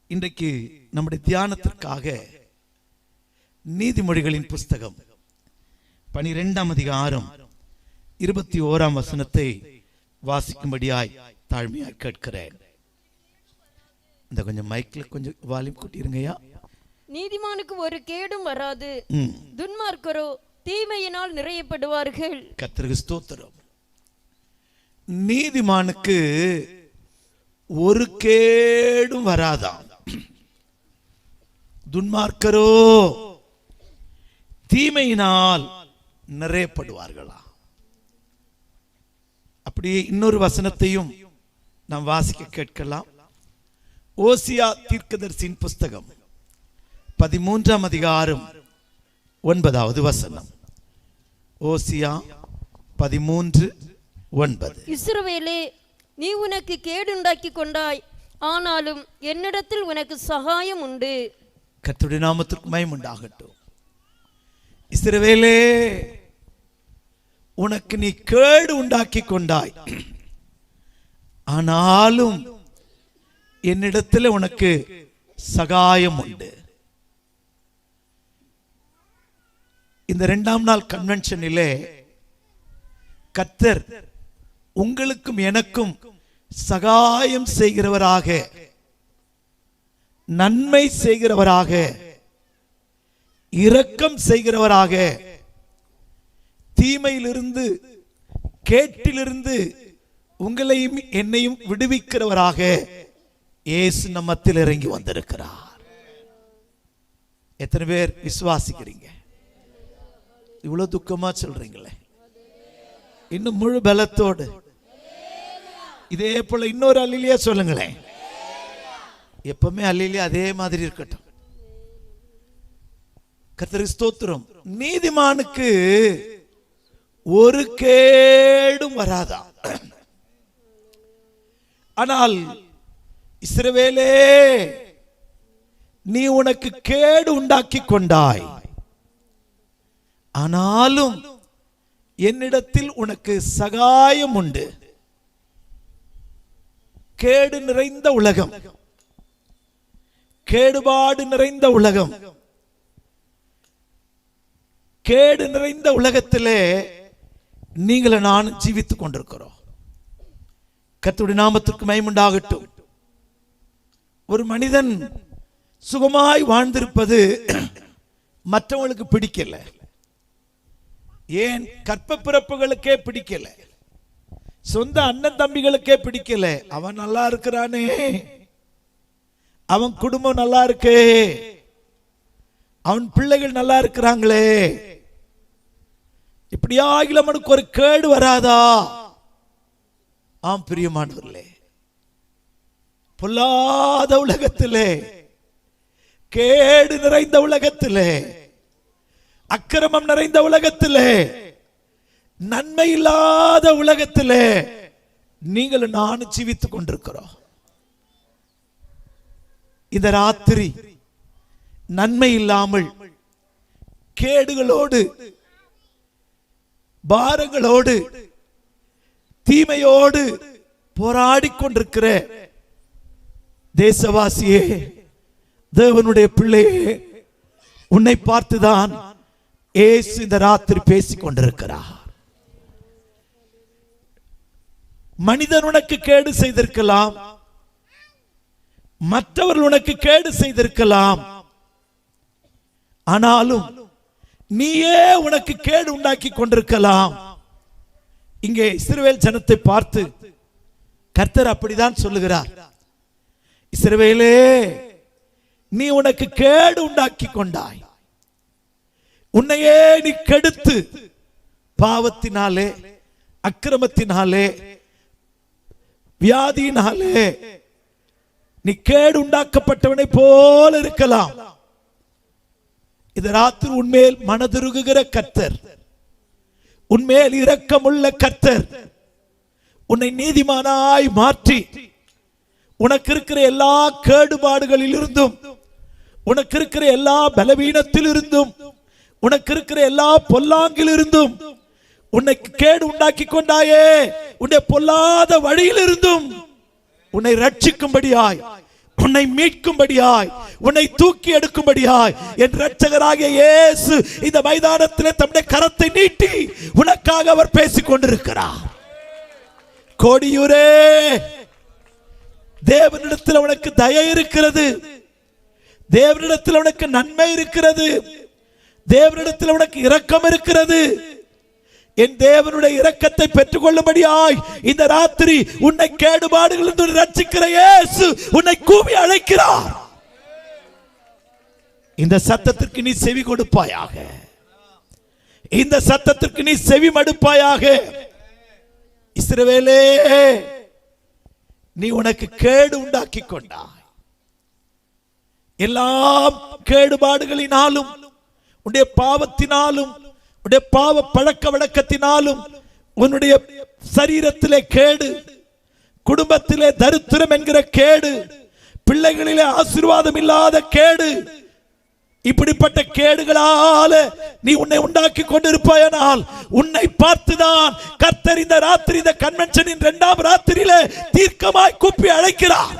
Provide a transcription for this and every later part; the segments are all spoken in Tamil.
இன்றைக்கு நம்முடைய தியானத்திற்காக நீதிமொழிகளின் புஸ்தகம் 12ஆம் அதிகாரம் 21ஆம் வசனத்தை வாசிக்கும்படியாய் தாழ்மையாய் கேட்கிறேன். இந்த கொஞ்சம் மைக்ல கொஞ்சம் வால்யூம் கூட்டிருங்கய்யா. நீதிமானுக்கு ஒரு கேடும் வராது, துன்மார்க்கரோ தீமையினால் நிறையப்படுவார்கள். கர்த்தருக்கு ஸ்தோத்திரம். நீதிமானுக்கு ஒரு கேடும் வராதாம், துன்மார்க்கரோ தீமையினால் நிறையப்படுவார்களா. அப்படியே இன்னொரு வசனத்தையும் நாம் வாசிக்க கேட்கலாம். ஓசியா தீர்க்கதரிசியின் புஸ்தகம் 13ஆம் அதிகாரம் 9வது வசனம். ஓசியா 13:9. இஸ்ரவேலே, நீ உனக்கு கேடுண்டாக்கி கொண்டாய், ஆனாலும் என்னிடத்தில் உனக்கு சகாயம் உண்டு. கர்த்தருடைய நாமத்திற்கு மகிமை உண்டாகட்டும். இஸ்ரவேலே, உனக்கு நீ கேடு உண்டாக்கி கொண்டாய், ஆனாலும் என்னிடத்தில் உனக்கு சகாயம் உண்டு. இந்த 2ஆம் நாள் கன்வென்ஷனிலே கர்த்தர் உங்களுக்கும் எனக்கும் சகாயம் செய்கிறவராக, நன்மை செய்கிறவராக, இரக்கம் செய்கிறவராக, தீமையிலிருந்து கேட்டிலிருந்து உங்களையும் என்னையும் விடுவிக்கிறவராக இயேசு நம்மத்தில் இறங்கி வந்திருக்கிறார். எத்தனை பேர் விசுவாசிக்கிறீங்க? இவ்வளவு துக்கமா சொல்றீங்களே, இன்னும் முழு பலத்தோடு இதே போல இன்னொரு அல்லேலூயா சொல்லுங்களேன். எப்பவுமே அல்லேலூயா அதே மாதிரி இருக்கட்டும். கர்த்தருக்கு ஸ்தோத்திரம். நீதிமானுக்கு ஒரு கேடும் வராதா. ஆனால் இஸ்ரவேலே, நீ உனக்கு கேடு உண்டாக்கி கொண்டாய், ஆனாலும் என்னிடத்தில் உனக்கு சகாயம் உண்டு. கேடு நிறைந்த உலகம், கேடுபாடு நிறைந்த உலகம், கேடு நிறைந்த உலகத்திலே நீங்கள நான் ஜீவித்துக் கொண்டிருக்கிறோம். கர்த்தருடைய நாமத்திற்கு மகிமை உண்டாகட்டும். ஒரு மனிதன் சுகமாய் வாழ்ந்திருப்பது மற்றவங்களுக்கு பிடிக்கல. ஏன்? கற்ப பிறப்புகளுக்கே பிடிக்கல, சொந்த அண்ணன் தம்பிகளுக்கே பிடிக்கல. அவன் நல்லா இருக்கிறானே, அவன் குடும்பம் நல்லா இருக்கே, அவன் பிள்ளைகள் நல்லா இருக்கிறாங்களே, இப்படியாகிலும் அவனுக்கு ஒரு கேடு வராதா? ஆம் பிரியமானவர்களே, பொல்லாத உலகத்திலே, கேடு நிறைந்த உலகத்திலே, அக்கிரமம் நிறைந்த உலகத்திலே, நன்மை இல்லாத உலகத்திலே நீங்கள் நான் ஜீவித்துக் கொண்டிருக்கிறோம். இந்த ராத்திரி நன்மை இல்லாமல் கேடுகளோடு, பாரங்களோடு, தீமையோடு போராடி கொண்டிருக்கிற தேசவாசியே, தேவனுடைய பிள்ளையே, உன்னை பார்த்துதான் இயேசு இந்த ராத்திரி பேசிக் கொண்டிருக்கிறார். மனிதன் உனக்கு கேடு செய்திருக்கலாம், மற்றவர்கள் உனக்கு கேடு செய்திருக்கலாம், ஆனாலும் நீயே உனக்கு கேடு உண்டாக்கி கொண்டிருக்கலாம். இங்கே இஸ்ரவேல் ஜனத்தை பார்த்து கர்த்தர் அப்படிதான் சொல்லுகிறார். இஸ்ரவேலே, நீ உனக்கு கேடு உண்டாக்கி கொண்டாய், உன்னையே நீ கெடுத்து, பாவத்தினாலே, அக்கிரமத்தினாலே, வியாதியினாலே நீ கேடு உண்டாக்கப்பட்டவனை போல இருக்கலாம். இந்த ராத்திரி உன்மேல் மனதுருகுகிற கர்த்தர், உன்மேல் இரக்கமுள்ள கர்த்தர் உன்னை நீதிமானாய் மாற்றி, உனக்கு இருக்கிற எல்லா கேடுபாடுகளில் இருந்தும், உனக்கு இருக்கிற எல்லா பலவீனத்தில் இருந்தும், உனக்கு இருக்கிற எல்லா பொல்லாங்கில் இருந்தும், உன்னை கேடு உண்டாக்கி கொண்டாயே, உன்னை பொல்லாத வழியில் இருந்தும் உன்னை ரட்சிக்கும்படியாய், உன்னை மீட்கும்படியாய், உன்னை தூக்கி எடுக்கும்படியாய் என் இரட்சகராகிய இயேசு இந்த மைதானத்திலே தம்முடைய கரத்தை நீட்டி உனக்காக அவர் பேசிக் கொண்டிருக்கிறார். கோடியூரே, தேவனிடத்தில் உனக்கு தயை இருக்கிறது, தேவனிடத்தில் உனக்கு நன்மை இருக்கிறது, தேவனிடத்தில் உனக்கு இரக்கம் இருக்கிறது. என் தேவனுடைய இரக்கத்தை பெற்றுக் கொள்ளும்படியாய் இந்த ராத்திரி உன்னை கேடுபாடுகளிலிருந்து ரட்சிக்கிற இயேசு உன்னை கூவி அழைக்கிறார். இந்த சத்தத்திற்கு நீ செவி கொடுப்பாயாக, இந்த சத்தத்திற்கு நீ செவி மடுப்பாயாக. இஸ்ரவேலே, நீ உனக்கு கேடு உண்டாக்கி கொண்டாய். எல்லா கேடுபாடுகளினாலும், உன்னுடைய பாவத்தினாலும், உன்னுடைய பாவ பழக்க வழக்கத்தினாலும், உன்னுடைய சரீரத்திலே கேடு, குடும்பத்திலே தரித்திரம் என்கிற கேடு, பிள்ளைகளிலே ஆசீர்வாதம் இல்லாத கேடு, இப்படிப்பட்ட கேடுகளால நீ உன்னை உண்டாக்கி கொண்டிருப்பாயானால் உன்னை பார்த்துதான் கர்த்தர் இந்த ராத்திரி, இந்த கன்வென்ஷனின் 2ஆம் ராத்திரியிலே தீர்க்கமாய் கூப்பி அழைக்கிறார்.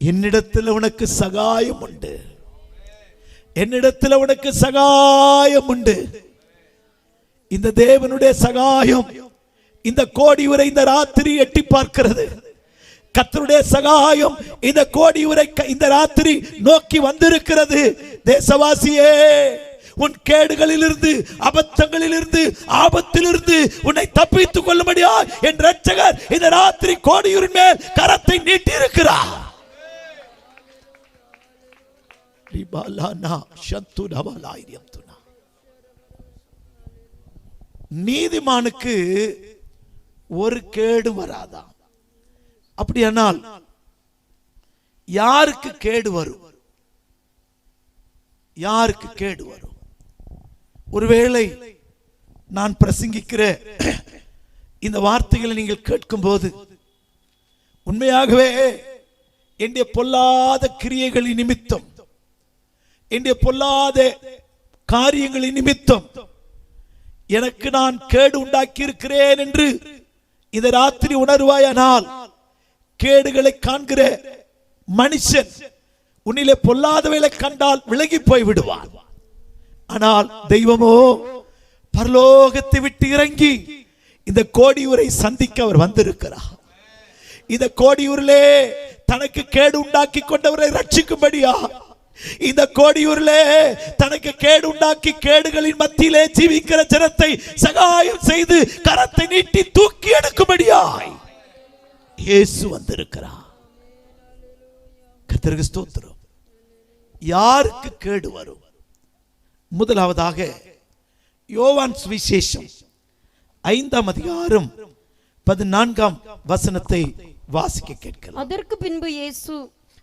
என்னிடத்தில் உனக்கு சகாயம் உண்டு, என்னிடத்தில் உனக்கு சகாயம் உண்டு. இந்த தேவனுடைய சகாயம் இந்த கோடியூரை இந்த ராத்திரி எட்டி பார்க்கிறது. கர்த்தருடைய சகாயம் இந்த கோடியூரை இந்த ராத்திரி நோக்கி வந்திருக்கிறது. தேசவாசியே, உன் கேடுகளிலிருந்து, அபத்தங்களிலிருந்து, ஆபத்திலிருந்து உன்னை தப்பித்துக் கொள்ளும்படியா என் இரட்சகர் இந்த ராத்திரி கோடியூரின் மேல் கரத்தை நீட்டி இருக்கிறார். நீதிமானுக்கு ஒரு கேடு வராதாம். அப்படியானால் யாருக்கு கேடு வரும்? யாருக்கு கேடு வரும்? ஒருவேளை நான் பிரசங்கிக்கிற இந்த வார்த்தைகளை நீங்கள் கேட்கும் போது உண்மையாகவே என்னுடைய பொல்லாத கிரியைகளின் நிமித்தம், என்னுடைய பொல்லாத காரியங்களின் நிமித்தம் எனக்கு நான் கேடு உண்டாக்கி இருக்கிறேன் என்று இந்த ராத்திரி உணர்வாயானால், கேடுகளை காண்கிற மனுஷன் உன்னிலே பொல்லாதவைகளை கண்டால் விலகி போய் விடுவான். ஆனால் தெய்வமோ பரலோகத்தை விட்டு இறங்கி இந்த கோடியூரை சந்திக்க அவர் வந்திருக்கிறார். இந்த கோடியூரிலே தனக்கு கேடு உண்டாக்கி கொண்டவரை ரட்சிக்கும்படியா, இந்த கோடியூரிலே தனக்கு கேடு உண்டாக்கி கேடுகளின் மத்தியிலே ஜீவிக்கிற ஜனத்தை சகாயம் செய்து கரத்தை நீட்டி தூக்கி எடுக்கும்படியாய் இயேசு வந்திருக்கிறார். கர்த்தருக்கு ஸ்தோத்திரம். யாருக்கு கேடு வரும்? முதலாவதாக யோவான் சுவிசேஷம் 5ஆம் அதிகாரம் 14ஆம் வசனத்தை வாசிக்க கேட்கலாம். அதற்கு பின்பு இயேசு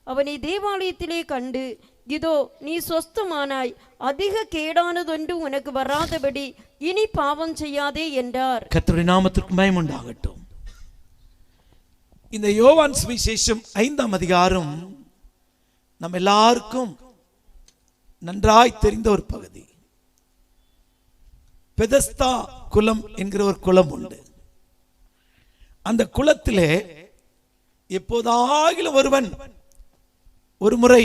அவனை தேவாலயத்திலே கண்டு, இதோ நீ சொஸ்தமானாய், அதிக கேடானதொன்று உனக்கு வராதபடி இனி பாவம் செய்யாதே என்றார். கர்த்தருடைய நாமத்திற்கு மகிமை உண்டாகட்டும். இந்த யோவான் சுவிசேஷம் 5ஆம் அதிகாரம் நம்ம எல்லாருக்கும் நன்றாய் தெரிந்த ஒரு பகுதி. பெதஸ்தா குளம் என்கிற ஒரு குளம் உண்டு. அந்த குளத்திலே எப்போதாகிலும் ஒருவன் ஒரு முறை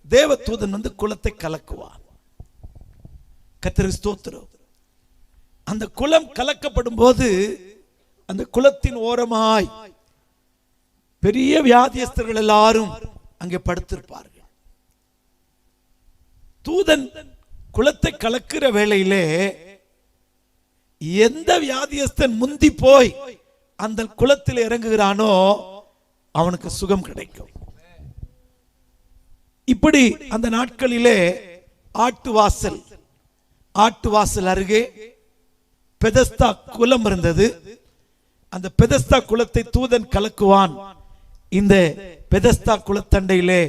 தேவதூதன் வந்து குளத்தை கலக்குவான். கர்த்தருக்கு ஸ்தோத்திரம். அந்த குளம் கலக்கப்படும் போது அந்த குளத்தின் ஓரமாய் பெரிய வியாதியஸ்தர்கள் எல்லாரும் அங்கே படுத்திருப்பார்கள். தூதன் குளத்தை கலக்கிற வேளையிலே எந்த வியாதியஸ்தன் முந்தி போய் அந்த குளத்தில் இறங்குகிறானோ அவனுக்கு சுகம் கிடைக்கும். இப்படி அந்த நாட்களிலே ஆட்டு வாசல் அருகே பெதஸ்தா குளம் இருந்தது. அந்த பெதஸ்தா குளத்தை தூதன் கலக்குவான். இந்த பெதஸ்தா குளத்தண்டையிலே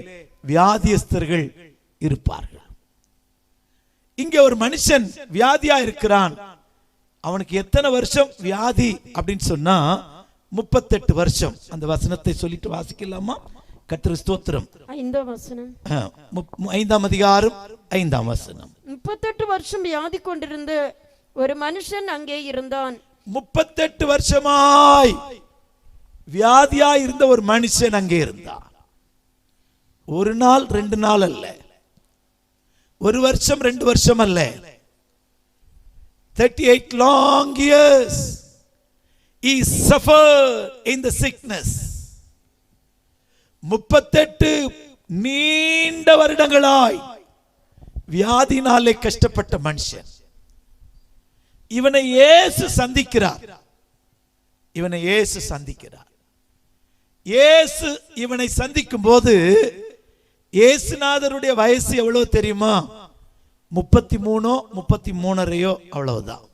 வியாதியஸ்தர்கள் இருப்பார்கள். இங்கே ஒரு மனுஷன் வியாதியா இருக்கிறான். அவனுக்கு எத்தனை வருஷம் வியாதி அப்படின்னு சொன்னா 38 வருஷம். அந்த வசனத்தை சொல்லிட்டு வாசிக்கலாமா? கர்த்தருக்கு ஸ்தோத்திரம். 5ஆம் வசனம். 5ஆம் அதிகாரம் 5ஆம் வசனம். 38 வருஷம் வியாதி கொண்டிருந்த ஒரு மனுஷன் அங்கே இருந்தான். 38 வருஷமாய் வியாதியா இருந்த ஒரு மனுஷன் அங்கே இருந்தான். ஒரு நாள் 2 நாள் அல்ல, 1 வருஷம் 2 வருஷம் அல்ல, 38 long years he suffered in the sickness. 38 நீண்ட வருடங்களாய் வியாதினாலே கஷ்டப்பட்ட மனுஷன். இவனை இயேசு சந்திக்கிறார். இயேசு இவனை சந்திக்கும் போது இயேசுநாதருடைய வயசு எவ்வளவு தெரியுமா? 33 33 அவ்வளவுதான்.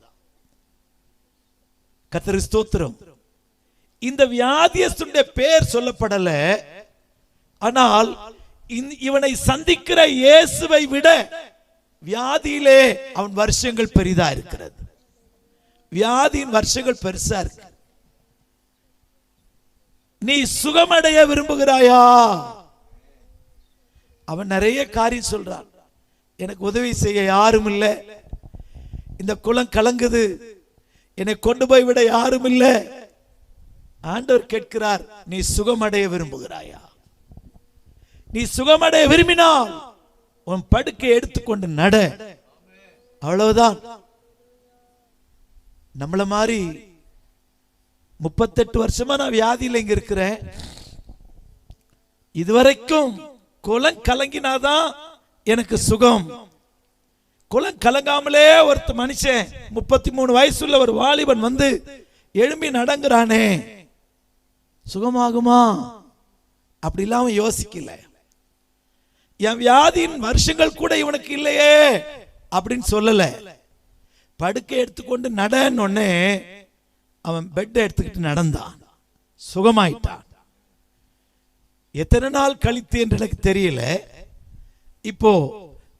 கர்த்தருக்கு ஸ்தோத்திரம். இந்த வியாதியஸ்துடைய பேர் சொல்லப்படல. ஆனால் இவனை சந்திக்கிற இயேசுவை விட வியாதியிலே அவன் வருஷங்கள் பெரிதா இருக்கிறது. வியாதியின் வருஷங்கள் பெருசா இருக்கு. நீ சுகமடைய விரும்புகிறாயா? அவன் நிறைய காரியம் சொல்றான். எனக்கு உதவி செய்ய யாரும் இல்லை, இந்த குளம் கலங்குது, என்னை கொண்டு போய் விட யாரும் இல்லை. ஆண்டவர் கேட்கிறார், நீ சுகமடைய விரும்புகிறாயா? நீ சுகமடைய விரும்பினால் உன் படுக்கை எடுத்துக்கொண்டு நட. அவ்வளவுதான். நம்மள மாதிரி 38 வருஷமா நான் வியாதியில இங்க இருக்கிறேன். இதுவரைக்கும் குளம் கலங்கினாதான் எனக்கு சுகம். குளம் கலங்காமலே ஒருத்த மனுஷன் 33 வயசுள்ள ஒரு வாலிபன் வந்து எழும்பி நடங்குறானே, சுகமாகுமா? அப்படி இல்லாம யோசிக்கல. என் வியாதியின் வருஷங்கள் கூட இவனுக்கு இல்லையே அப்படின்னு சொல்லல. படுக்கை எடுத்துக்கொண்டு நடன்னு அவன் பெட்டை எடுத்துக்கிட்டு நடந்தான், சுகமாயிட்டான். எத்தனை நாள் கழித்து என்று எனக்கு தெரியல. இப்போ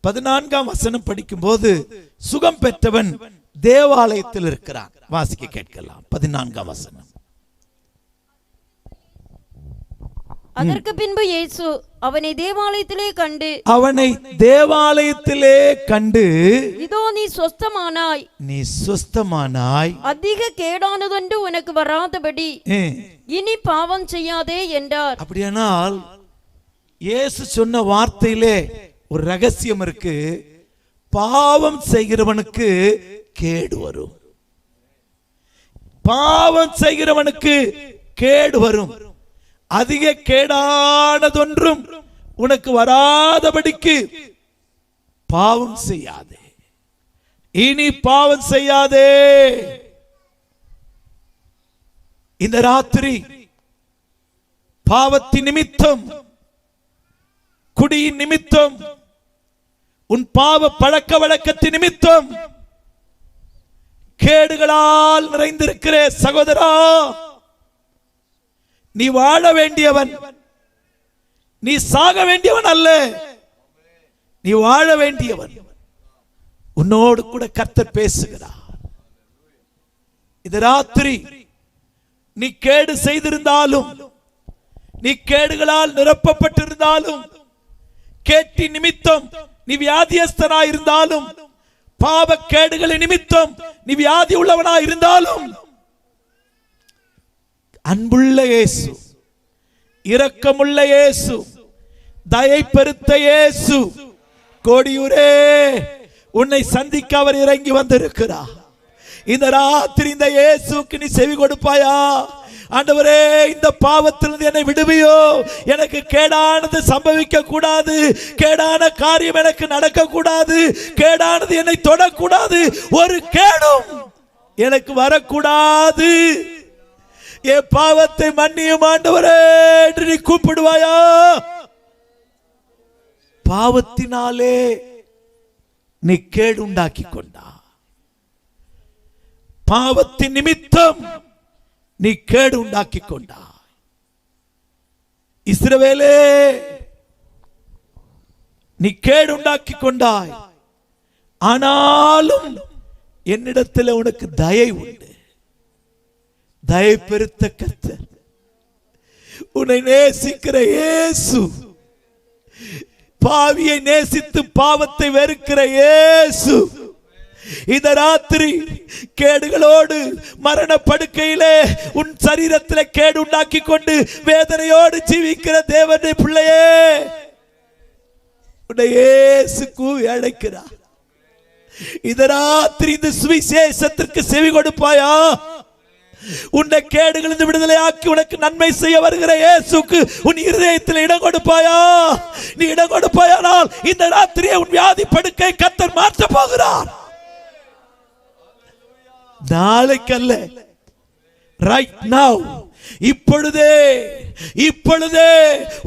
14ஆம் வசனம் படிக்கும் போது சுகம் பெற்றவன் தேவாலயத்தில் இருக்கிறான். வாசிக்க கேட்கலாம். 14ஆம் வசனம். அதற்கு பின்பு இயேசு அவனை தேவாலயத்திலே கண்டு இதோ நீ சொஸ்தமானாய், அதிக கேடானதொன்று உனக்கு வராதபடி இனி பாவம் செய்யாதே என்றார். அப்படியானால் இயேசு சொன்ன வார்த்தையிலே ஒரு ரகசியம் இருக்கு. பாவம் செய்கிறவனுக்கு கேடு வரும். பாவம் செய்கிறவனுக்கு கேடு வரும். அதிக கேடானதொன்றும் உனக்கு வராதபடிக்கு பாவம் செய்யாதே, இனி பாவம் செய்யாதே. இந்த ராத்திரி பாவத்தின் நிமித்தம், குடியின் நிமித்தம், உன் பாவ பழக்க வழக்கத்தின் நிமித்தம் கேடுகளால் நிறைந்திருக்கிற சகோதரா, நீ வாழ வேண்டியவன், நீ சாக வேண்டியவன் அல்ல, நீ வாழ வேண்டியவன். உன்னோடு கூட கர்த்தர் பேசுகிறார். இந்த ராத்திரி நீ கேடு செய்திருந்தாலும், நீ கேடுகளால் நிரப்பப்பட்டிருந்தாலும், கேட்டி நிமித்தம் நீ வியாதியஸ்தனாய் இருந்தாலும், பாவ கேடுகளின் நிமித்தம் நீ வியாதி உள்ளவனாய் இருந்தாலும், அன்புள்ள இயேசு, இரக்கமுள்ள இயேசு, தயை பெருத்த இயேசு, கோடியூரே உன்னை சந்திக்க அவர் இறங்கி வந்திருக்கிறார். இந்த ராத்திரி இந்த இயேசுக்கு நீ செவி கொடுப்பாயா? ஆண்டவரே, இந்த பாவத்திலிருந்து என்னை விடுவியோ, எனக்கு கேடானது சம்பவிக்க கூடாது, கேடான காரியம் எனக்கு நடக்க கூடாது, கேடானது என்னை தொடக்கூடாது, ஒரு கேடும் எனக்கு வரக்கூடாது. என் பாவத்தை மன்னியும் ஆண்டவரே என்று நீ கூப்பிடுவாயா? பாவத்தினாலே நீ கேடு உண்டாக்கி கொண்டா, பாவத்தின் நிமித்தம் நீ கேடு உண்டாக்கி கொண்டா. இஸ்ரவேலே, நீ கேடு உண்டாக்கி கொண்டாய். ஆனாலும் என்னிடத்தில் உனக்கு தயை உண்டு. தயை பெருத்த கர்த்தர், உன்னை நேசிக்கிற இயேசு, பாவியை நேசித்து பாவத்தை வெறுக்கிற இயேசு, இந்த ராத்திரி கேடுகளோடு மரண படுக்கையிலே உன் சரீரத்திலே கேடு உண்டாக்கி கொண்டு வேதனையோடு ஜீவிக்கிற தேவனுடைய பிள்ளையே, உன்னை இயேசு கூவி அழைக்கிறார். இந்த ராத்திரி இந்த சுவிசேஷத்திற்கு செவி கொடுப்பாயா? உன்னை கேடுகளிலிருந்து விடுதலை ஆக்கி உனக்கு நன்மை செய்ய வருகிற இயேசுக்கு உன் இருதயத்தில் இடம் கொடுப்பாயா? நீ இடம் கொடுப்பாயானால் இந்த ராத்திரியை உன் வியாதி படுக்கை கர்த்தர் மாற்ற போகிறார். நாளைக்கு அல்ல, ரைட் நவ், இப்பொழுதே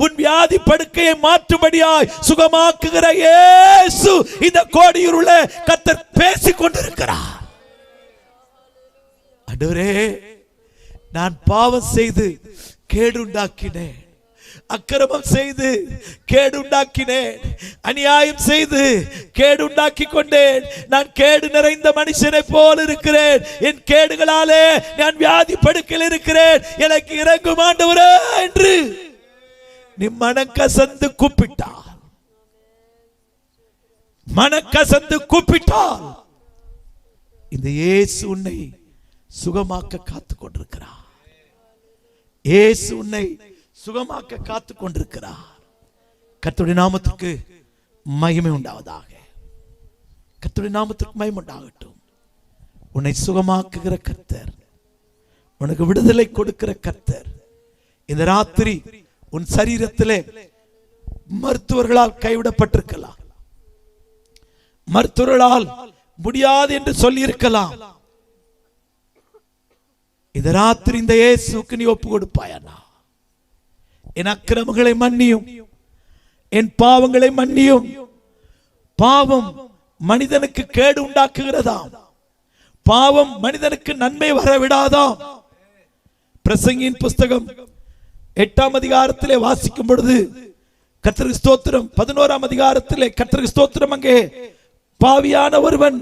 உன் வியாதி படுக்கையை மாற்றும்படியாய் சுகமாக்குகிற இயேசு இந்த கோடியூருள்ள கர்த்தர் பேசிக் கொண்டிருக்கிறார். ஆண்டவரே, நான் பாவம் செய்து கேடுண்டாக்கினேன், அக்கிரமம் செய்து கேடுண்டாக்கினேன், அநியாயம் செய்து கேடுண்டாக்கி கொண்டேன். நான் கேடு நிறைந்த மனுஷனை போல் இருக்கிறேன். என் கேடுகளாலே நான் வியாதி படுக்கையில் இருக்கிறேன். எனக்கு இறங்கும் ஆண்டவரே என்று நீ மனக்கசந்து கூப்பிட்டார். மனக்கசந்து கூப்பிட்டால் இந்த இயேசு உன்னை சுகமாக்க காத்துக் கொண்டிருக்கிறார். இயேசு உன்னை சுகமாக்க காத்துக் கொண்டிருக்கிறார். கர்த்தருடைய நாமத்திற்கு மகிமை உண்டாவதாக. கர்த்தருடைய நாமத்திற்கு மகிமை உண்டாகட்டும். உன்னை சுகமாக்குகிற கர்த்தர், உனக்கு விடுதலை கொடுக்கிற கர்த்தர் இந்த ராத்திரி உன் சரீரத்திலே மருத்துவர்களால் கைவிடப்பட்டிருக்கலாம், மருத்துவர்களால் முடியாது என்று சொல்லி இருக்கலாம். இந்த ராத்திரி இந்த இயேசுக்கு நீ ஒப்பு கொடுப்பாயா? என் அக்கிரமங்களை மன்னியும், என் பாவங்களை மன்னியும். பாவம் மனிதனுக்கு கேடு உண்டாக்குகிறதாம், பாவம் மனிதனுக்கு நன்மை வரவிடாதாம். பிரசங்கியின் புஸ்தகம் 8ஆம் அதிகாரத்திலே வாசிக்கும் பொழுது கர்த்தருக்கு ஸ்தோத்திரம், 11ஆம் அதிகாரத்திலே கர்த்தருக்கு ஸ்தோத்திரம், அங்கே பாவியான ஒருவன்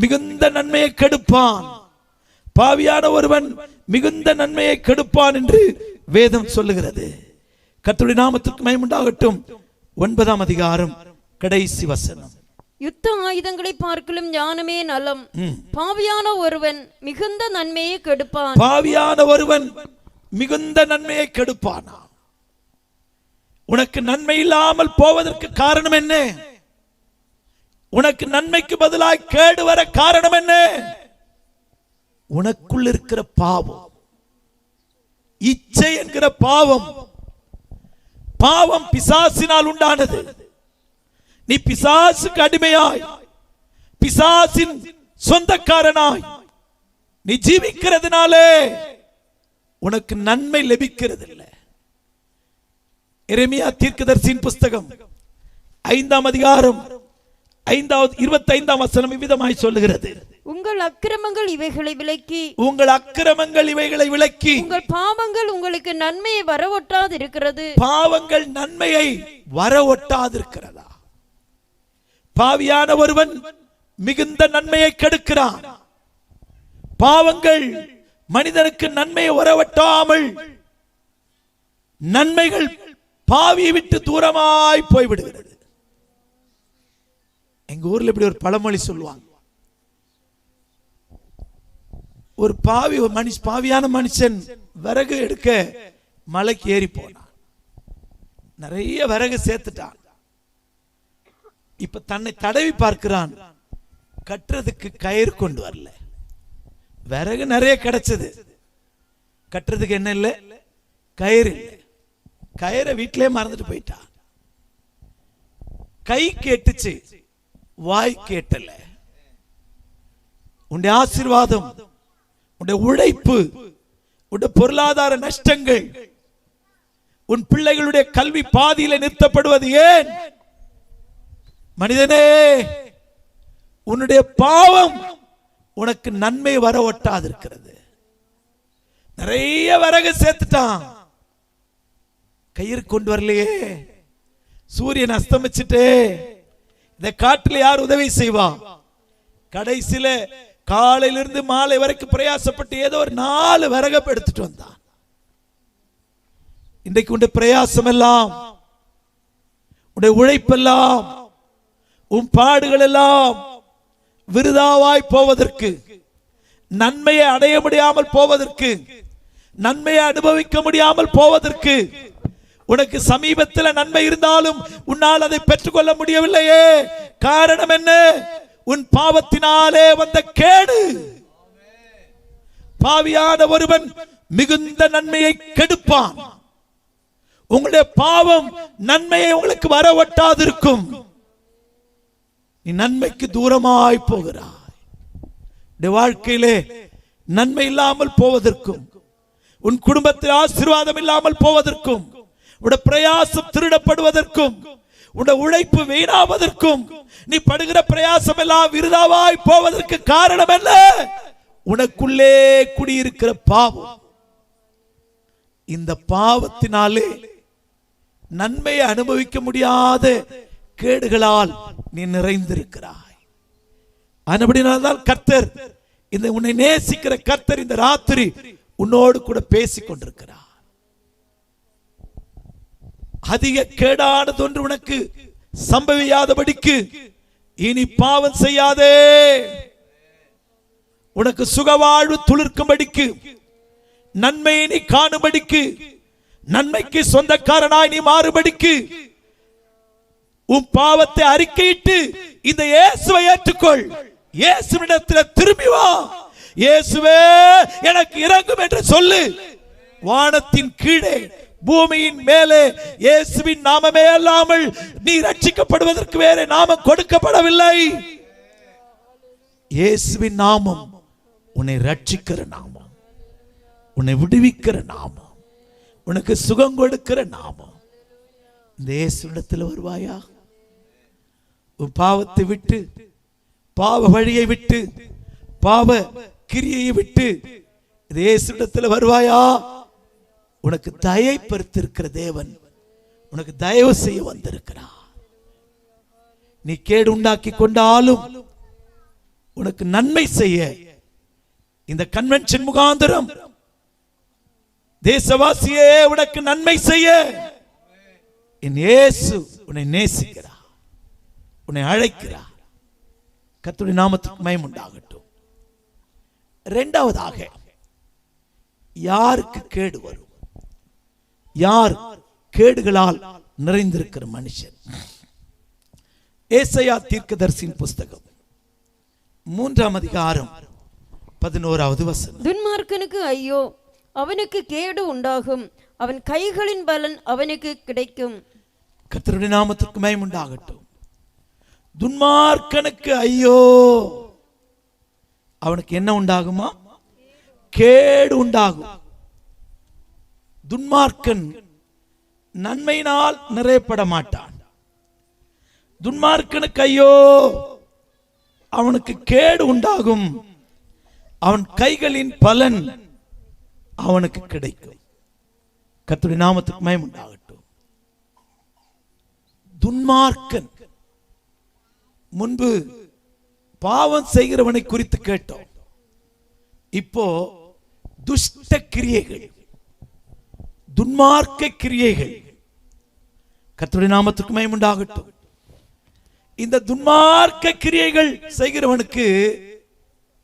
மிகுந்த நன்மையை கெடுப்பான், பாவியான ஒருவன் மிகுந்த நன்மையை கெடுப்பான் என்று வேதம் சொல்லுகிறது. கர்த்தருடைய நாமத்திற்கு மகிமை உண்டாகட்டும். 9ஆம் அதிகாரம் கடைசி வசனம். யுத்த ஆயுதங்களை பார்க்கலும் ஞானமே நலம், பாவியான ஒருவன் மிகுந்த நன்மையை கெடுப்பான். பாவியான ஒருவன் மிகுந்த நன்மையை கெடுப்பானா? உனக்கு நன்மை இல்லாமல் போவதற்கு காரணம் என்ன? உனக்கு நன்மைக்கு பதிலாய் கேடு வர காரணம் என்ன? உனக்குள் இருக்கிற பாவம், இச்சை என்கிற பாவம். பாவம் பிசாசினால் உண்டானது. நீ பிசாசுக்கு அடிமையாய், பிசாசின் சொந்தக்காரனாய் நீ ஜீவிக்கிறதுனாலே உனக்கு நன்மை லபிக்கிறது இல்லை. எரேமியா தீர்க்கதரிசியின் புஸ்தகம் 5ஆம் அதிகாரம் 25ஆம் வசனம் இவ்விதமாய் சொல்லுகிறது. உங்கள் அக்கிரமங்கள் இவைகளை விலக்கி, உங்கள் அக்கிரமங்கள் இவைகளை விலக்கி, உங்கள் பாவங்கள் உங்களுக்கு நன்மையை வரவொட்டாது இருக்கிறது. பாவங்கள் நன்மையை வர ஒட்டாதிருக்கிறதா? பாவியான ஒருவன் மிகுந்த நன்மையை கெடுக்கிறான். பாவங்கள் மனிதனுக்கு நன்மையை வரவட்டாமல் நன்மைகள் பாவியை விட்டு தூரமாய் போய்விடுகிறது. எங்க ஊர்ல இப்படி ஒரு பழமொழி சொல்லுவாங்க. ஒரு பாவியான மனுஷன் விறகு எடுக்க மலைக்கு ஏறி போனான். நிறைய விறகு சேர்த்துட்டான். இப்ப தன்னை தடவி பார்க்கிறான். கட்டுறதுக்கு கயிறு கொண்டு வரல. விறகு நிறைய கிடைச்சது, கட்டுறதுக்கு என்ன இல்லை? கயிறு இல்லை. கயிறை வீட்டிலே மறந்துட்டு போயிட்டான். கை கேட்டுச்சு, வாய் கேட்டல. உன்னுடைய ஆசீர்வாதம், உன்னுடைய உழைப்பு, உன்னுடைய பொருளாதார நஷ்டங்கள், உன் பிள்ளைகளுடைய கல்வி பாதியில நிறுத்தப்படுவது ஏன்? மனிதனே, உன்னுடைய பாவம் உனக்கு நன்மை வர ஒட்டாதிருக்கிறது. நிறைய விறகு சேர்த்துட்டான், கயிறு கொண்டு வரலையே. சூரியன் அஸ்தமிச்சுட்டே, இந்த காட்டில் யார் உதவி செய்வா? கடைசியில காலையிலிருந்து மாலை வரைக்கும் பிரயாசப்பட்டு ஏதோ ஒரு 4 விறகு எடுத்துட்டு வந்தான். இன்றைக்கு உன்னுடைய பிரயாசம் எல்லாம், உன்னுடைய உழைப்பெல்லாம், உன் பாடுகள் எல்லாம் விருதாவாய் போவதற்கு, நன்மையை அடைய முடியாமல் போவதற்கு, நன்மையை அனுபவிக்க முடியாமல் போவதற்கு, உனக்கு சமீபத்தில் நன்மை இருந்தாலும் உன்னால் அதை பெற்றுக்கொள்ள முடியவில்லையே, காரணம் என்ன? உன் பாவத்தினாலே வந்த கேடு. பாவியான ஒருவன் மிகுந்த நன்மையை கெடுப்பான். உங்களுடைய பாவம் நன்மையை உங்களுக்கு வர ஒட்டாதிருக்கும். நீ நன்மைக்கு தூரமாய் போகிறாய். வாழ்க்கையிலே நன்மை இல்லாமல் போவதற்கும், உன் குடும்பத்தில் ஆசீர்வாதம் இல்லாமல் போவதற்கும், உடைய பிரயாசம் திருடப்படுவதற்கும், உடைய உழைப்பு வீணாவதற்கும், நீ படுகிற பிரயாசம் எல்லாம் விருதாவாய் போவதற்கு காரணம் என்ன? உனக்குள்ளே குடியிருக்கிற பாவம். இந்த பாவத்தினாலே நன்மையை அனுபவிக்க முடியாத கேடுகளால் நீ நிறைந்திருக்கிறாய். அதுபடினால்தான் கர்த்தர், இந்த உன்னை நேசிக்கிற கர்த்தர் இந்த ராத்திரி உன்னோடு கூட பேசிக் கொண்டிருக்கிறார். அதிக கேடானது ஒன்று உனக்கு சம்பவியாதபடிக்கு இனி பாவம் செய்யாதே. உனக்கு சுகவாழ்வு துளிர்க்கும்படிக்கு, நன்மையை நீ காணும்படிக்கு, நன்மைக்கு சொந்தக்காரனாய் நீ மாறுபடிக்கு, உன் பாவத்தை அறிக்கையிட்டு இந்த இயேசுவை ஏற்றுக்கொள். இயேசுவிடத்தில் திரும்பி வா. இயேசுவே எனக்கு இரங்கும் என்று சொல்லு. வானத்தின் கீழே பூமியின் மேலே இயேசுவின் நாமமே அல்லாமல் நீ ரட்சிக்கப்படுவதற்கு வேற நாமம் கொடுக்கப்படவில்லை. இயேசுவின் நாமம் உன்னை ரட்சிக்கிற நாமம், உன்னை விடுவிக்கிற நாமம், உனக்கு சுகம் கொடுக்கிற நாமம். இந்த இயேசுவிடத்தில் வருவாயா? உன் பாவத்தை விட்டு, பாவ வழியை விட்டு, பாவ கிரியை விட்டு இந்த இயேசுவிடத்தில் வருவாயா? உனக்கு தயை பெருத்திருக்கிற தேவன் உனக்கு தயவு செய்ய வந்திருக்கிறார். நீ கேடு உண்டாக்கி கொண்டாலும் உனக்கு நன்மை செய்ய இந்த கன்வென்ஷன் முகாந்திரம் தேசவாசியே உனக்கு நன்மை செய்ய என் இயேசு உன்னை நேசிக்கிறார், உன்னை அழைக்கிறார். கர்த்தருடைய நாமத்துக்கு மகிமை உண்டாகட்டும். இரண்டாவதாக, யாருக்கு கேடு வரும்? யார் கேடுகளால் நிறைந்திருக்கிற மனுஷன்? ஏசாயா தீர்க்கதரிசியின் புஸ்தகம் 3ஆம் அதிகாரம் 11வது வசனம். துன்மார்க்கனுக்கு ஐயோ, அவனுக்கு கேடு உண்டாகும், அவன் கைகளின் பலன் அவனுக்கு கிடைக்கும். கர்த்தருடைய நாமத்திற்கு மகிமை உண்டாகட்டும். துன்மார்க்கனுக்கு ஐயோ, அவனுக்கு என்ன உண்டாகுமா? கேடு உண்டாகும். துன்மார்க்கன் நன்மையினால் நிறையப்பட மாட்டான். துன்மார்க்கனுக்கு ஐயோ, அவனுக்கு கேடு உண்டாகும், அவன் கைகளின் பலன் அவனுக்கு கிடைக்கும். கர்த்தருடைய நாமத்துக்கு மகிமை உண்டாகட்டும். துன்மார்க்கன், முன்பு பாவம் செய்கிறவனை குறித்து கேட்டோம். இப்போ துஷ்ட கிரியைகள், துன்மார்க்க கிரியைகள். கர்த்தருடைய நாமத்துக்கு மகிமை உண்டாகட்டும். இந்த துன்மார்க்க கிரியைகள் செய்கிறவனுக்கு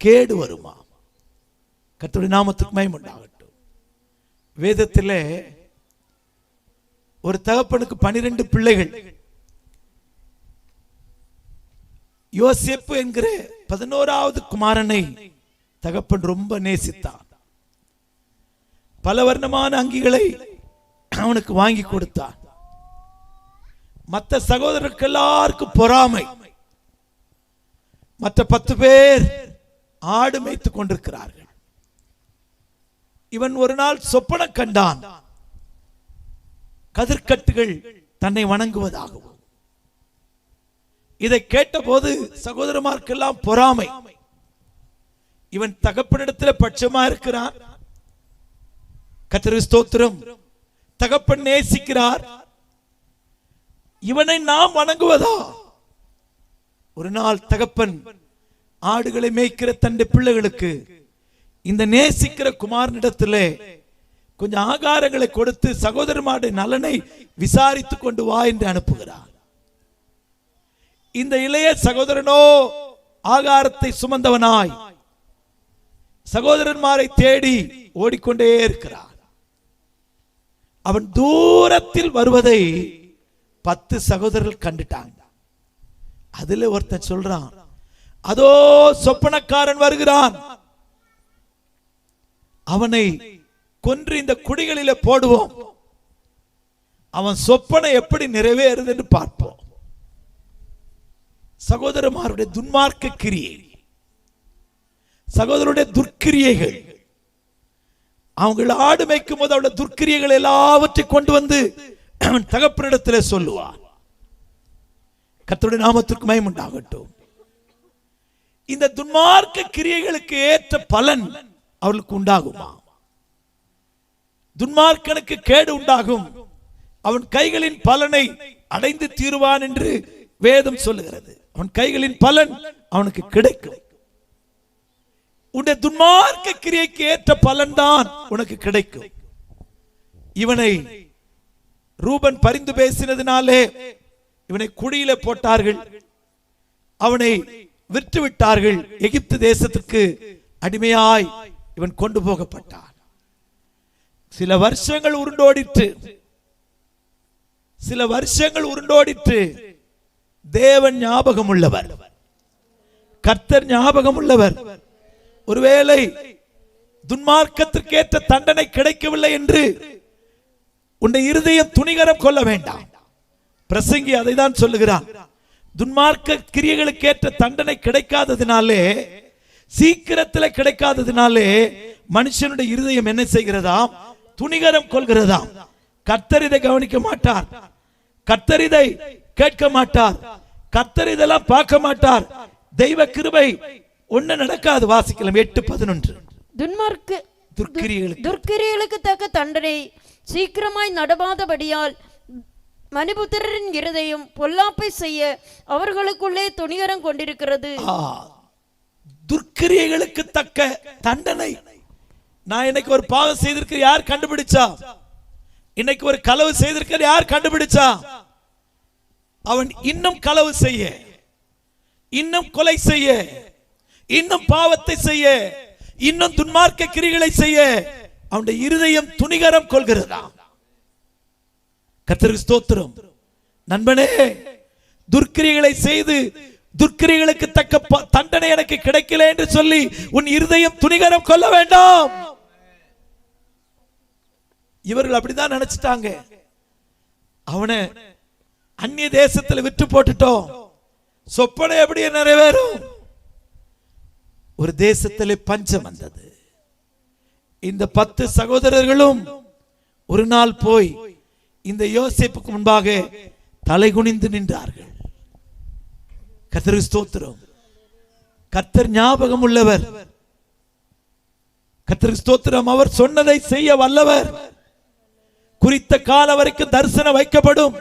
கேடு வருமா? கர்த்தருடைய நாமத்துக்கு மகிமை உண்டாகட்டும். வேதத்திலே ஒரு தகப்பனுக்கு 12 பிள்ளைகள். யோசேப்பு என்கிற 11வது குமாரனை தகப்பன் ரொம்ப நேசித்தான். பல வர்ணமான அங்கிகளை அவனுக்கு வாங்கி கொடுத்தான். மற்ற சகோதரருக்கு எல்லாருக்கும் பொறாமை. மற்ற 10 பேர் ஆடு மேய்த்துக் கொண்டிருக்கிறார்கள். இவன் ஒரு நாள் சொப்பன கண்டான், கதிர்கட்டுகள் தன்னை வணங்குவதாகவும். இதை கேட்டபோது சகோதரமார்க்கெல்லாம் பொறாமை. இவன் தகப்பனிடத்தில் பட்சமா இருக்கிறான். கர்த்தருக்கு ஸ்தோத்திரம். தகப்பன் நேசிக்கிறார், இவனை நாம் வணங்குவதா? ஒரு நாள் தகப்பன் ஆடுகளை மேய்க்கிற தன் பிள்ளைகளுக்கு இந்த நேசிக்கிற குமாரனிடத்திலே கொஞ்சம் ஆகாரங்களை கொடுத்து சகோதரமாருடைய நலனை விசாரித்து கொண்டு வா என்று அனுப்புகிறார். இந்த இளைய சகோதரனோ ஆகாரத்தை சுமந்தவனாய் சகோதரன்மாரை தேடி ஓடிக்கொண்டே இருக்கிறான். அவன் தூரத்தில் வருவதை 10 சகோதரர்கள் கண்டுட்டாங்க. அதுல ஒருத்தன் சொல்றான், அதோ சொப்பனக்காரன் வருகிறான், அவனை கொன்று இந்த குடிகளிலே போடுவோம், அவன் சொப்பனை எப்படி நிறைவேறுது என்று பார்ப்போம். சகோதரமாருடைய துன்மார்க்க கிரியை, சகோதரருடைய துர்க்கிரியைகள், அவங்க ஆடு மேய்க்கும் போது அவருடைய துர்க்கிரியைகள் எல்லாவற்றை கொண்டு வந்து அவன் தகப்பனிடத்திலே சொல்லுவான். கர்த்தருடைய நாமத்திற்கு மகிமை உண்டாகட்டும். இந்த துன்மார்க்க கிரியைகளுக்கு ஏற்ற பலன் அவர்களுக்கு உண்டாகுமா? துன்மார்க்கனுக்கு கேடு உண்டாகும், அவன் கைகளின் பலனை அடைந்து தீருவான் என்று வேதம் சொல்லுகிறது. அவன் கைகளின் பலன் அவனுக்கு கிடைக்கும். உன்னுடைய துன்மார்க்க கிரியைக்கு ஏற்ற பலன் தான் உனக்கு கிடைக்கும். இவனை ரூபன் பரிந்து பேசினதினாலே இவனை குழியில போட்டார்கள், அவனை விற்று விட்டார்கள். எகிப்து தேசத்துக்கு அடிமையாய் இவன் கொண்டு போகப்பட்டான். சில வருஷங்கள் உருண்டோடிற்று. தேவன் ஞாபகம் உள்ளவர், கர்த்தர் ஞாபகம் உள்ளவர். ஒருவேளை துன்மார்க்கத்திற்கு ஏற்ற தண்டனை கிடைக்கவில்லை என்று உன்னுடைய இருதயம் துணிகரம் கொள்ள வேண்டாம். பிரசங்கி அதை தான் சொல்லுகிறான். துன்மார்க்க கிரியைகளுக்கு ஏற்ற தண்டனை கிடைக்காததினாலே, சீக்கிரத்தில் கிடைக்காததினாலே மனுஷனுடைய இருதயம் என்ன செய்கிறதாம்? துணிகரம் கொள்கிறதாம். கர்த்தர் இதை கவனிக்க மாட்டார், கர்த்தர் இதை கேட்க மாட்டார், கர்த்தர் இதெல்லாம் பார்க்க மாட்டார். தெய்வ கிருபை ஒண்ணு நடக்காது. வாசிக்கலாம் 8:11. துர்க்கிரியைகளுக்கு தக்க தண்டனை சீக்கிரமாய் நடவாதபடியால் மனுபுத்திரரின் இருதயம் பொல்லாப்பை செய்ய அவர்களுக்குள்ளே துணிகரம் கொண்டிருக்கிறது. துர்க்கிரியைகளுக்கு தக்க தண்டனை. நான் இன்னைக்கு ஒரு பாவம் செய்திருக்க யார் கண்டுபிடிச்சா? இன்னைக்கு ஒரு களவு செய்திருக்க யார் கண்டுபிடிச்சா? அவன் இன்னும் களவு செய்ய, இன்னும் கொலை செய்ய, இன்னும் பாவத்தை செய்ய, இன்னும் துன்மார்க்க கிரிகளை செய்ய அவனுடைய இருதயம் துணிகரம் கொள்கிறதா? கர்த்தருக்கு ஸ்தோத்திரம். நண்பனே, துர்க்கிரிகளை செய்து துர்க்கிரிகளுக்கு தக்க தண்டனை எனக்கு கிடைக்கல என்று சொல்லி உன் இருதயம் துணிகரம் கொள்ள வேண்டாம். இவர்கள் அப்படிதான் நினைச்சிட்டாங்க. அவனை அந்நிய தேசத்தில் விட்டு போட்டுட்டோம், சொப்பனை எப்படியே நிறைவேறும். ஒரு தேசத்திலே பஞ்சம் வந்தது. இந்த 10 சகோதரர்களும் ஒரு நாள் போய் இந்த யோசேப்புக்கு முன்பாக தலை குனிந்து நின்றார்கள். கர்த்தருக்கு ஸ்தோத்திரம். கர்த்தர் ஞாபகம் உள்ளவர், கர்த்தருக்கு ஸ்தோத்திரம். அவர் சொன்னதை செய்ய வல்லவர். குறித்த காலம் வரைக்கும் தரிசனம் வைக்கப்படும்.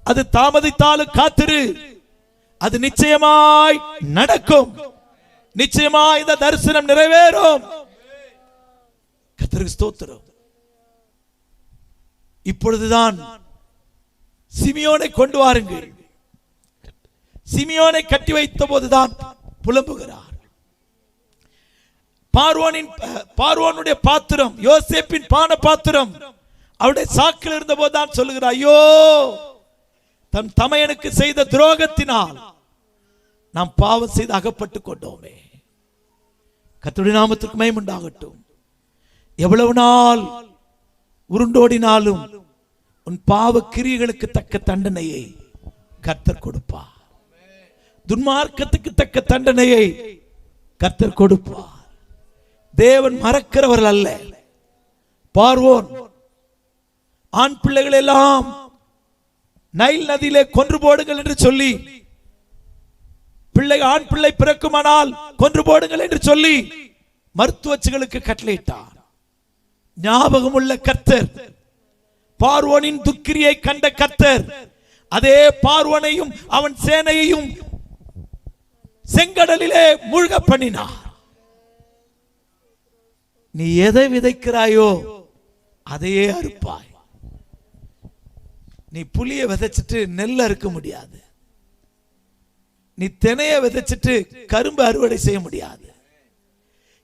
அது தாமதித்தாலும் காத்திரு, அது நிச்சயமாய் நடக்கும். நிச்சயமாய் இந்த தரிசனம் நிறைவேறும். கர்த்தருக்கு ஸ்தோத்திரம். இப்பொழுதுதான் சிமியோனை கொண்டு வாருங்கள். சிமியோனை கட்டி வைத்த போதுதான் புலம்புகிறார். பார்வோனுடைய பாத்திரம், யோசேப்பின் பான பாத்திரம் அவருடைய சாக்கில் இருந்த போதுதான் சொல்லுகிறார், ஐயோ, தன் தமையனுக்கு செய்த துரோகத்தினால் நாம் பாவம் செய்து அகப்பட்டு கொண்டோமே. கர்த்தருடைய நாமத்திற்கு மகிமை உண்டாகட்டும். எவ்வளவு நாள் உருண்டோடினாலும் உன் பாவ கிரியைகளுக்கு தக்க தண்டனையை கர்த்தர் கொடுப்பார். துன்மார்க்கத்துக்கு தக்க தண்டனையை கர்த்தர் கொடுப்பார். தேவன் மறக்கிறவர்கள் அல்ல. பார்வோன் ஆண் பிள்ளைகள் எல்லாம் நைல் நதியிலே கொன்று போடுங்கள் என்று சொல்லி, ஆண் பிள்ளை பிறக்குமானால் கொன்று போடுங்கள் என்று சொல்லி மருத்துவச்சிகளுக்கு கட்டளையிட்டார். ஞாபகம் உள்ள கர்த்தர், பார்வோனின் துக்கிரியை கண்ட கர்த்தர், அதே பார்வோனையும் அவன் சேனையையும் செங்கடலிலே மூழ்க பண்ணினார். நீ எதை விதைக்கிறாயோ அதையே அறுப்பாய். நீ புளிய விதைச்சிட்டு நெல்ல அறுக்க முடியாது. நீ தினைய விதைச்சிட்டு கரும்பு அறுவடை செய்ய முடியாது.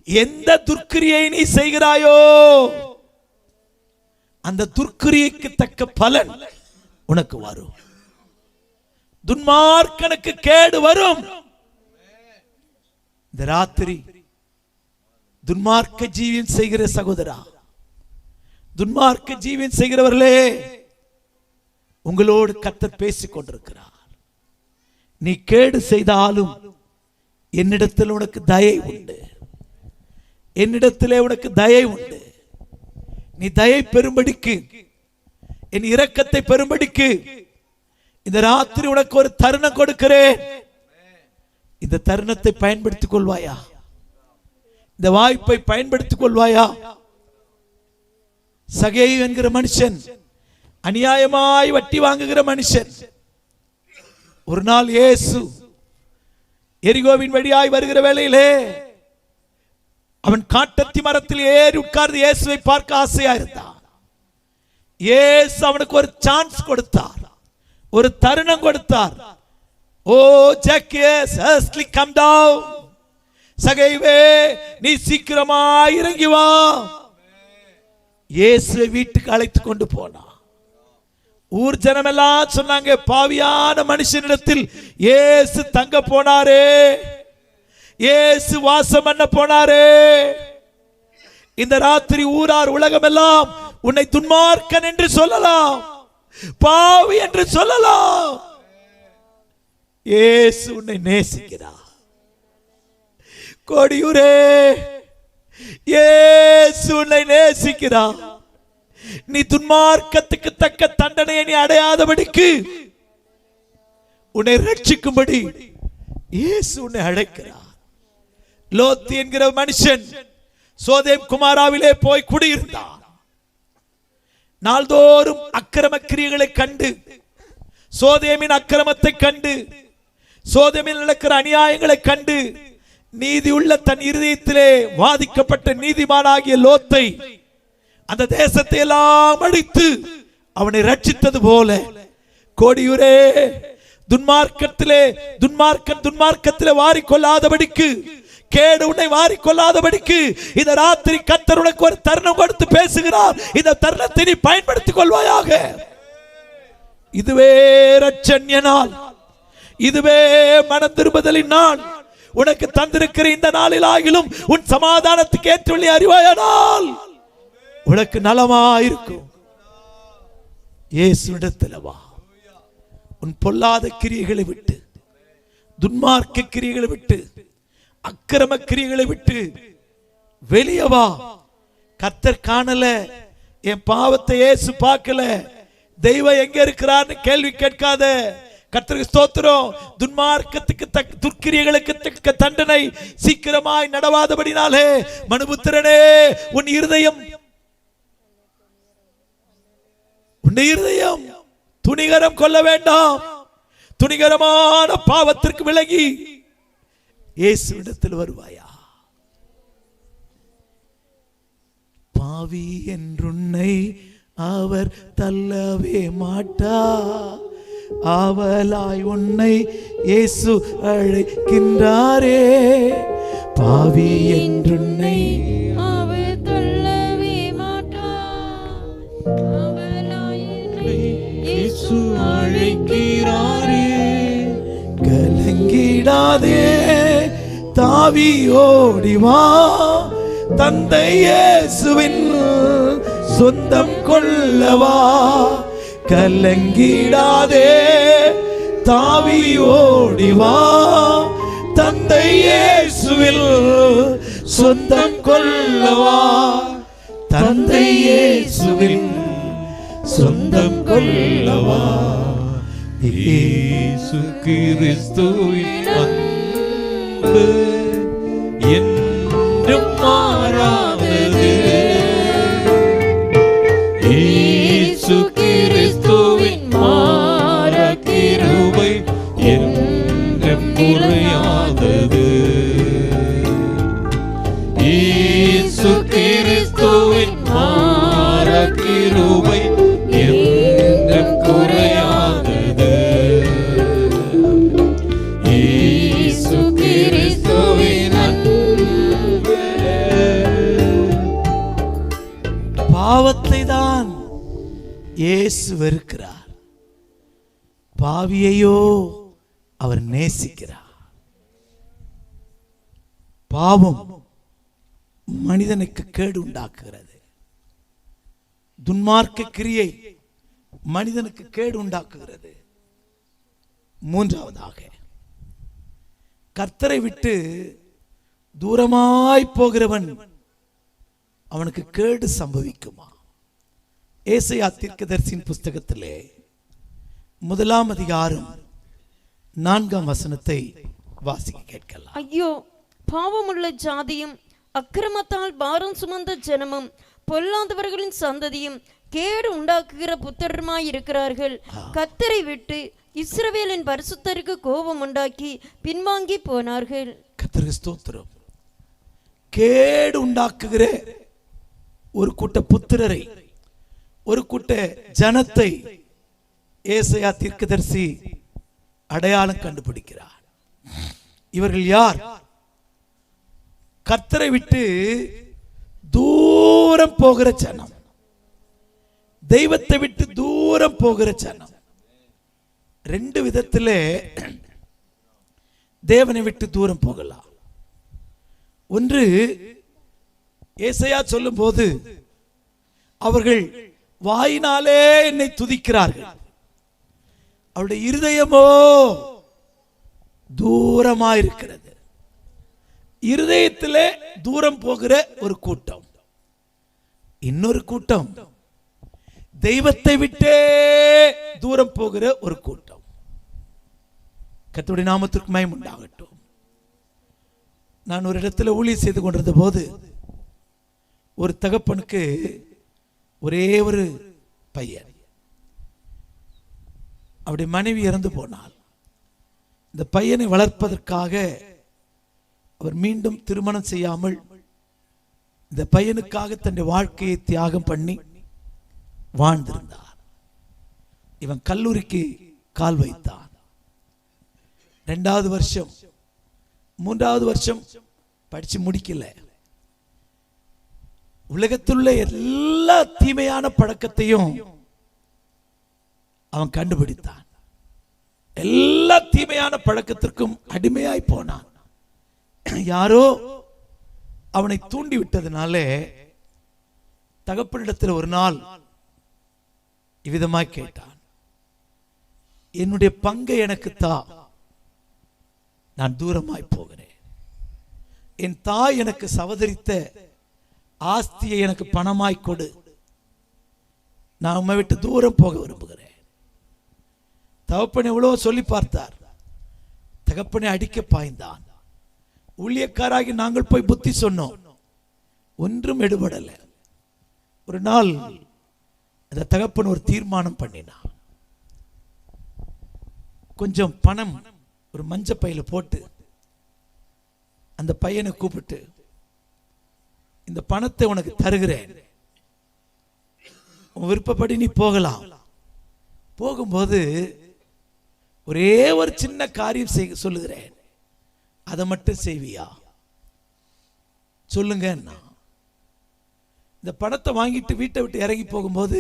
எந்த துர்க்கிரியை நீ செய்கிறாயோ அந்த துர்க்கிரியைக்கு தக்க பலன் உனக்கு வரும். துன்மார்க்கனுக்கு கேடு வரும். இந்த ராத்திரி துன்மார்க்க ஜீவியம் செய்கிற சகோதரா, துன்மார்க்க ஜீவியம் செய்கிறவர்களே, உங்களோடு கர்த்தர் பேசிக் கொண்டிருக்கிறார். நீ கேடு செய்தாலும் என்னிடத்தில் உனக்கு தயை உண்டு, என்னிடத்திலே உனக்கு தயை உண்டு. நீ தயை பெறும்படிக்கு, என் இரக்கத்தை பெறும்படிக்கு இந்த ராத்திரி உனக்கு ஒரு தருணம் கொடுக்கிறேன். இந்த தருணத்தை பயன்படுத்திக் கொள்வாயா? இந்த வாய்ப்பை பயன்படுத்திக் கொள்வாயா? சகேயு என்கிற மனுஷன், அநியாயமாய் வட்டி வாங்குகிற மனுஷன், ஒரு நாள் இயேசு எரிகோவின் வழியாய் வருகிற வேளையிலே அவன் காட்டத்தி மரத்தில் ஏறி உட்கார்ந்து இயேசுவை பார்க்க ஆசையா இருந்தான். இயேசு அவனுக்கு ஒரு சான்ஸ் கொடுத்தார், ஒரு தருணம் கொடுத்தார். ஓ ஜக்கேயஸ், hastily come down. சகேயுவே, நீ சீக்கிரமாய் இறங்கி வா. இயேசுவை வீட்டுக்கு அழைத்து கொண்டு போனான். ஊர் ஜனம் எல்லாம் சொன்னாங்க, பாவியான மனுஷனிடத்தில் இயேசு தங்க போனாரே, இயேசு வாசம் பண்ண போனாரே. இந்த ராத்திரி ஊரார் உலகம் எல்லாம் உன்னை துன்மார்க்கன் என்று சொல்லலாம், பாவி என்று சொல்லலாம். இயேசு உன்னை நேசிக்கிறார். கோடியூரே, இயேசு உன்னை நேசிக்கிறார். நீ துன்மார்க்கத்துக்கு தக்க தண்டனையை நீ அடையாதபடிக்கு உன்னை ரட்சிக்கும்படி இயேசு உன்னை அழைக்கிறார். லோத் என்கிற மனுஷன் சோதேம் குமாராவிலே போய் குடியிருந்தான். நாள்தோறும் அக்கிரம கிரியைகளை கண்டு, சோதேமின் அக்கிரமத்தை கண்டு, சோதேமில் நடக்கிற அநியாயங்களை கண்டு, நீதியுள்ள தன் இருதயத்திலே வாதிக்கப்பட்ட நீதிமானாகிய லோத்தை அந்த தேசத்தை எல்லாம் அழித்து அவனை ரட்சித்தது போல, கோடியூரே, துன்மார்க்கத்திலே வாரிக்கொள்ளாதபடிக்கு, கேடு உன்னை வாரிக்கொள்ளாதபடிக்கு இந்த ராத்திரி கர்த்தர் உனக்கு ஒரு தருணம் கொடுத்து பேசுகிறார். இந்த தருணத்தை நீ பயன்படுத்திக் கொள்வாயாக. இதுவே ரட்சண்ய நாள், இதுவே மனம் திரும்புதலின் நாள். உனக்கு தந்திருக்கிற இந்த நாளில் ஆகிலும் உன் சமாதானத்துக்கு ஏற்றுள்ளி அறிவாயானால் உனக்கு நலமாயிருக்கும். இயேசுவிடத்தில் வா. உன் பொல்லாத கிரியைகளை விட்டு, துன்மார்க்க கிரியைகளை விட்டு, அக்கிரம கிரியைகளை விட்டு வெளியே வா. கர்த்தர் காணல, என் பாவத்தை இயேசு பார்க்கல, தெய்வம் எங்க இருக்கிறார்னு கேள்வி கேட்காத. கர்த்தருக்கு ஸ்தோத்திரம். துன்மார்க்கத்துக்கு தக்க, துர்க்கிரியைகளுக்கு தக்க தண்டனை சீக்கிரமாய் நடவாதபடினாலே, மனுபுத்திரனே, உன் இருதயம் துணிகரம் கொள்ள வேண்டாம். துணிகரமான பாவத்திற்கு விலகி இயேசுவிடத்தில் வருவாயா? பாவி என்றுன்னை அவர் தள்ளவே மாட்டார். ஆவலாய் உன்னை இயேசு அழைக்கின்றாரே. பாவி என்றுன்னை அவர் தள்ளவே மாட்டார். ஆவலாய் உன்னை இயேசு அழைக்கிறாரே. கலங்கிடாதே, தாவி ஓடி வா. தந்தை இயேசுவின் சொந்தம் கொள்ளவா. கலங்கிடாதே, தாவி ஓடி வா. தந்தை இயேசுவில் சொந்தம் கொள்ளவா. தந்தை இயேசுவில் சொந்தம் கொள்ளவா. இயேசு கிறிஸ்துவின் அன்பு என்றும் மாறாதது. இயேசு கிறிஸ்துவின் மாறா கிருபை என்றும் குறையாதது. இயேசு கிறிஸ்துவின் மாறா கிருபை என்றும் குறையாதது. பாவியையோ அவர் நேசிக்கிறார். பாவம் மனிதனுக்கு கேடு உண்டாக்குகிறது. துன்மார்க்க கிரியை மனிதனுக்கு கேடு உண்டாக்குகிறது. மூன்றாவதாக, கர்த்தரை விட்டு தூரமாய் போகிறவன் அவனுக்கு கேடு சம்பவிக்குமா? ஏசாயா தீர்க்கதரிசியின் புஸ்தகத்திலே 1 அதிகாரம் 4 வசனத்தை வாசிக்க கேட்கலாம். ஐயோ, பாவமுள்ள ஜாதியும் அக்கிரமத்தால் பாரம் சுமந்த ஜனமும் பொல்லாதவர்களின் சந்ததியும் கேடு உண்டாக்குகிற புத்திரருமாய் இருக்கிறார்கள். கர்த்தரை விட்டு இஸ்ரவேலின் பரிசுத்தருக்கு கோபம் உண்டாக்கி பின்வாங்கி போனார்கள். கர்த்தருக்கு ஸ்தோத்திரம். கேடு உண்டாக்குகிற ஒரு கூட்ட புத்திரரை, ஒரு கூட்ட ஜனத்தை ஏசாயா தீர்க்கதரிசி அடையாளம் கண்டுபிடிக்கிறார். இவர்கள் யார்? கர்த்தரை விட்டு தூரம் போகிற ஜனம், தெய்வத்தை விட்டு தூரம் போகிற ஜனம். 2 விதத்திலே தேவனை விட்டு தூரம் போகலாம். ஒன்று, ஏசாயா சொல்லும் போது அவர்கள் வாயினாலே என்னை துதிக்கிறார்கள், அவருடைய இருதயமோ தூரமா இருக்கிறது. இருதயத்திலே தூரம் போகிற ஒரு கூட்டம். இன்னொரு கூட்டம் தெய்வத்தை விட்டே தூரம் போகிற ஒரு கூட்டம். கர்த்தருடைய நாமத்திற்கு மகிமை உண்டாகட்டும். நான் ஒரு இடத்துல ஊழியம் செய்து கொண்டிருந்த போது ஒரு தகப்பனுக்கு ஒரே ஒரு பையன், அவருடைய மனைவி இறந்து போனாள். இந்த பையனை வளர்ப்பதற்காக அவர் மீண்டும் திருமணம் செய்யாமல் இந்த பையனுக்காக தன்னுடைய வாழ்க்கையை தியாகம் பண்ணி வாழ்ந்திருந்தார். இவன் கல்லூரிக்கு கால் வைத்தான். 2வது வருஷம் 3வது வருஷம் படிச்சு முடிக்கல. உலகத்துள்ள எல்லா தீமையான பழக்கத்தையும் அவன் கண்டுபிடித்தான். எல்லா தீமையான பழக்கத்திற்கும் அடிமையாய் போனான். யாரோ அவனை தூண்டி விட்டதுனாலே தகப்பனிடத்தில் ஒரு நாள் இவ்விதமாய் கேட்டான், என்னுடைய பங்கை எனக்கு தா, நான் தூரமாய் போகிறேன். என் தாய் எனக்கு சவதரித்த ஆஸ்தியை எனக்கு பணமாய் கொடு, நான் உம்மை விட்டு தூரம் போக விரும்புகிறேன். தகப்பனை எவ்வளவு சொல்லி பார்த்தார். தகப்பனை அடிக்க பாய்ந்தான். ஊழியக்காராகி நாங்கள் போய் புத்தி சொன்னோம், ஒன்றும் எடுபடல. ஒரு நாள் அந்த தகப்பன் ஒரு தீர்மானம் பண்ணினான். கொஞ்சம் பணம் ஒரு மஞ்ச பையில போட்டு அந்த பையனை கூப்பிட்டு, இந்த பணத்தை உனக்கு தருகிறேன், உன் விருப்பப்படி நீ போகலாம். போகும்போது ஒரே ஒரு சின்ன காரியம் செய்ய சொல்லுகிறேன், அதை மட்டும் செய்வியா சொல்லுங்க. இந்த பணத்தை வாங்கிட்டு வீட்டை விட்டு இறங்கி போகும்போது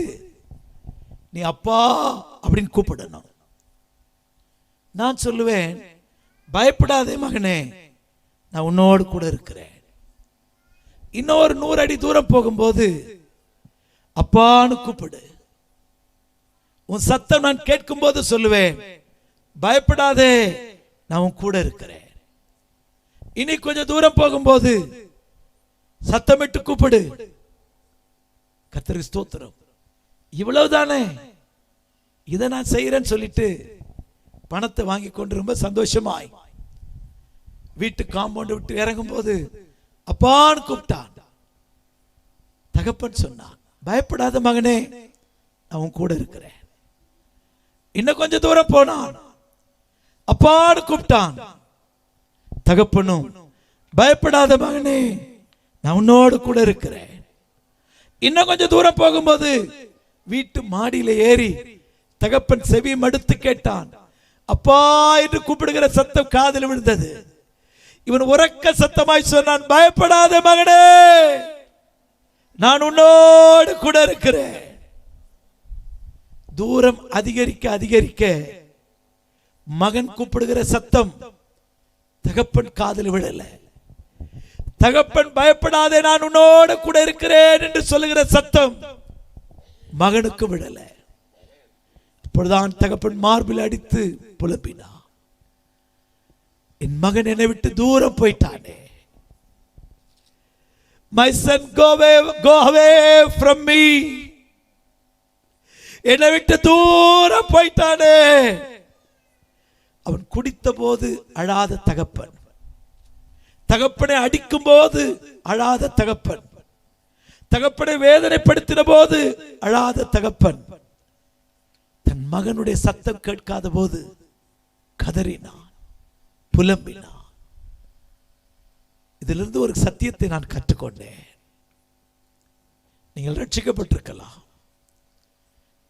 நீ அப்பா அப்படின்னு கூப்பிடணும். நான் சொல்லுவேன், பயப்படாதே மகனே, நான் உன்னோடு கூட இருக்கிறேன். இன்னொரு 100 அடி தூரம் போகும்போது அப்பான்னு கூப்பிடு. உன் சத்தம் நான் கேட்கும் போது சொல்லுவேன், பயப்படாதே, நான் உன் கூட இருக்கிறேன். இனி கொஞ்சம் தூரம் போகும்போது சத்தமிட்டு கூப்பிடு. கர்த்தருக்கு ஸ்தோத்திரம். இவ்வளவுதானே, இதை நான் செய்யறேன்னு சொல்லிட்டு பணத்தை வாங்கி கொண்டு ரொம்ப சந்தோஷமாய் வீட்டு காம்பவுண்ட் விட்டு இறங்கும் போது அப்பான்னு கூப்பிட்டான். தகப்பன் சொன்னான், பயப்படாத மகனே, நான் உன் கூட இருக்கிறேன். இன்னும் கொஞ்சம் தூரம் போனான், அப்பான்னு கூப்பிட்டான். தகப்பனும், பயப்படாத மகனே, நான் உன்னோடு கூட இருக்கிறேன். இன்னும் கொஞ்சம் தூரம் போகும்போது வீட்டு மாடியில ஏறி தகப்பன் செவி மடுத்து கேட்டான். அப்பா என்று கூப்பிடுகிற சத்தம் காதில் விழுந்தது. இவன் உரக்க சத்தமாய் சொன்னான், பயப்படாத மகனே, நான் உன்னோடு கூட இருக்கிறேன். தூரம் அதிகரிக்க அதிகரிக்க மகன் கூப்பிடுகிற சத்தம் தகப்பன் காதில் விழல. தகப்பன் பயப்படாதே நான் உன்னோட கூட இருக்கிறேன் என்று சொல்லுகிற சத்தம் மகனுக்கு விழல. அப்பொழுதுதான் தகப்பன் மார்பில் அடித்து புலம்பினான், என் மகன் என்னை விட்டு தூரம் போயிட்டானே. My son, go away from me. என்னை விட்டு தூரம் போயிட்டானே. அவன் குடித்த போது அழாத தகப்பன், தகப்பனை அடிக்கும் போது அழாத தகப்பன், தகப்பனை வேதனைப்படுத்தின போது அழாத தகப்பன், தன் மகனுடைய சத்தம் கேட்காத போது கதறினான், புலம்பினான். இதிலிருந்து ஒரு சத்தியத்தை நான் கற்றுக்கொண்டேன். நீங்கள் ரட்சிக்கப்பட்டிருக்கலாம்,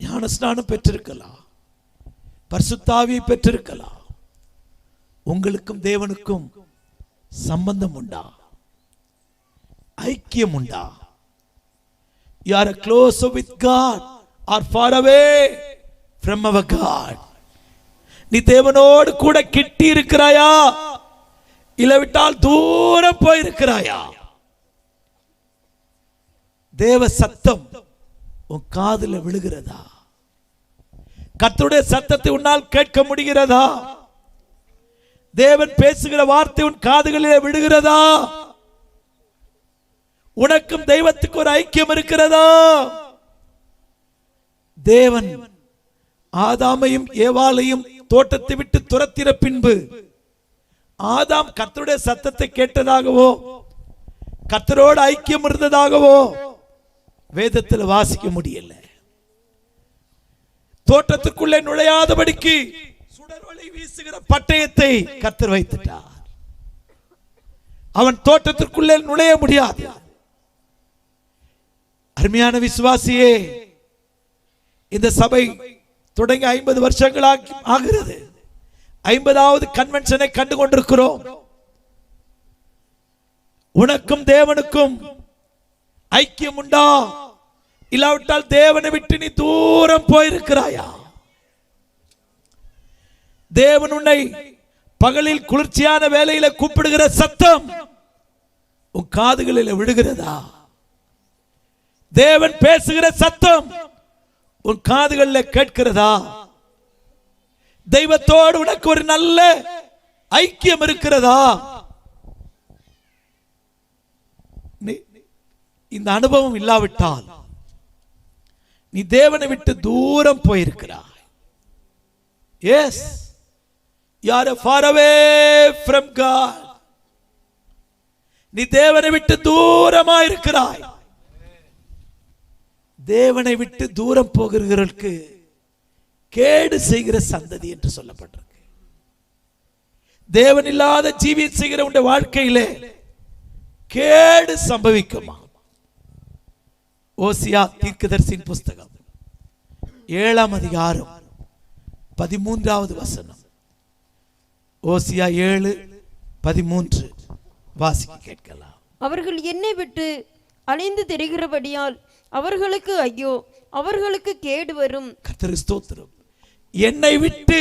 ஞானஸ்நானம் பெற்றிருக்கலாம், பரிசுத்த ஆவியை பெற்றிருக்கலாம். உங்களுக்கும் தேவனுக்கும் சம்பந்தம் உண்டா? ஐக்கியம் உண்டா? You are close with God or far away from our God? நீ தேவனோடு கூட கிட்டி இருக்கிறாயா, இல்லாவிட்டால் தூரம் போயிருக்கிறாயா? தேவ சத்தம் உன் காதுல விழுகிறதா? கர்த்தருடைய சத்தத்தை உன்னால் கேட்க முடிகிறதா? தேவன் பேசுகிற வார்த்தை உன் காதுகளிலே விழுகிறதா? உனக்கும் தெய்வத்துக்கு ஒரு ஐக்கியம் இருக்கிறதா? தேவன் ஆதாமையும் ஏவாளையும் தோட்டத்தை விட்டு துரத்தின பின்பு ஆதாம் கர்த்தருடைய சத்தத்தை கேட்டதாகவோ கர்த்தரோடு ஐக்கியம் இருந்ததாகவோ வேதத்தில் வாசிக்க முடியல. தோட்டத்துக்குள்ளே நுழையாதபடிக்கு சுடர்வழி வீசுகிற பட்டயத்தை கர்த்தர் வைத்துட்டார். அவன் தோட்டத்திற்குள்ளே நுழைய முடியாது. அருமையான விசுவாசியே, இந்த சபை தொடங்கி 50 வருஷங்கள் ஆகிறது. 50வது கன்வென்ஷனை கண்டு கொண்டிருக்கிறோம். உனக்கும் தேவனுக்கும் ஐக்கியம் உண்டா? இல்லாவிட்டால் தேவனை விட்டு நீ தூரம் போயிருக்கிறாயா? தேவன் உன்னை பகலில் குளிர்ச்சியான வேலையில கூப்பிடுகிற சத்தம் உன் காதுகளில் விழுகிறதா? தேவன் பேசுகிற சத்தம் உன் காதுகளில் கேட்கிறதா? தெய்வத்தோடு உனக்கு ஒரு நல்ல ஐக்கியம் இருக்கிறதா? இந்த அனுபவம் இல்லாவிட்டால் நீ தேவனை விட்டு தூரம் போயிருக்கிறாய். Yes, you are far away from God. நீ தேவனை விட்டு தூரமா இருக்கிறாய். தேவனை விட்டு தூரம் போகிறவர்களுக்கு கேடு செய்கிற சந்ததி என்று சொல்லப்பட்டிருக்கு. தேவன் இல்லாத ஜீவியம் செய்கிற உடைய வாழ்க்கையிலே கேடு சம்பவிக்குமா? ஓசியா தீர்க்கதரிசியின் புஸ்தகம் 7ஆம் அதிகாரம் 13வது வசனம். ஓசியா 7:13 வாசிக்க கேட்கலாம். அவர்கள் என்னை விட்டு அலைந்து திரிகிறபடியால் அவர்களுக்கு ஐயோ, அவர்களுக்கு கேடு வரும். கர்த்தருக்கு ஸ்தோத்திரம். என்னை விட்டு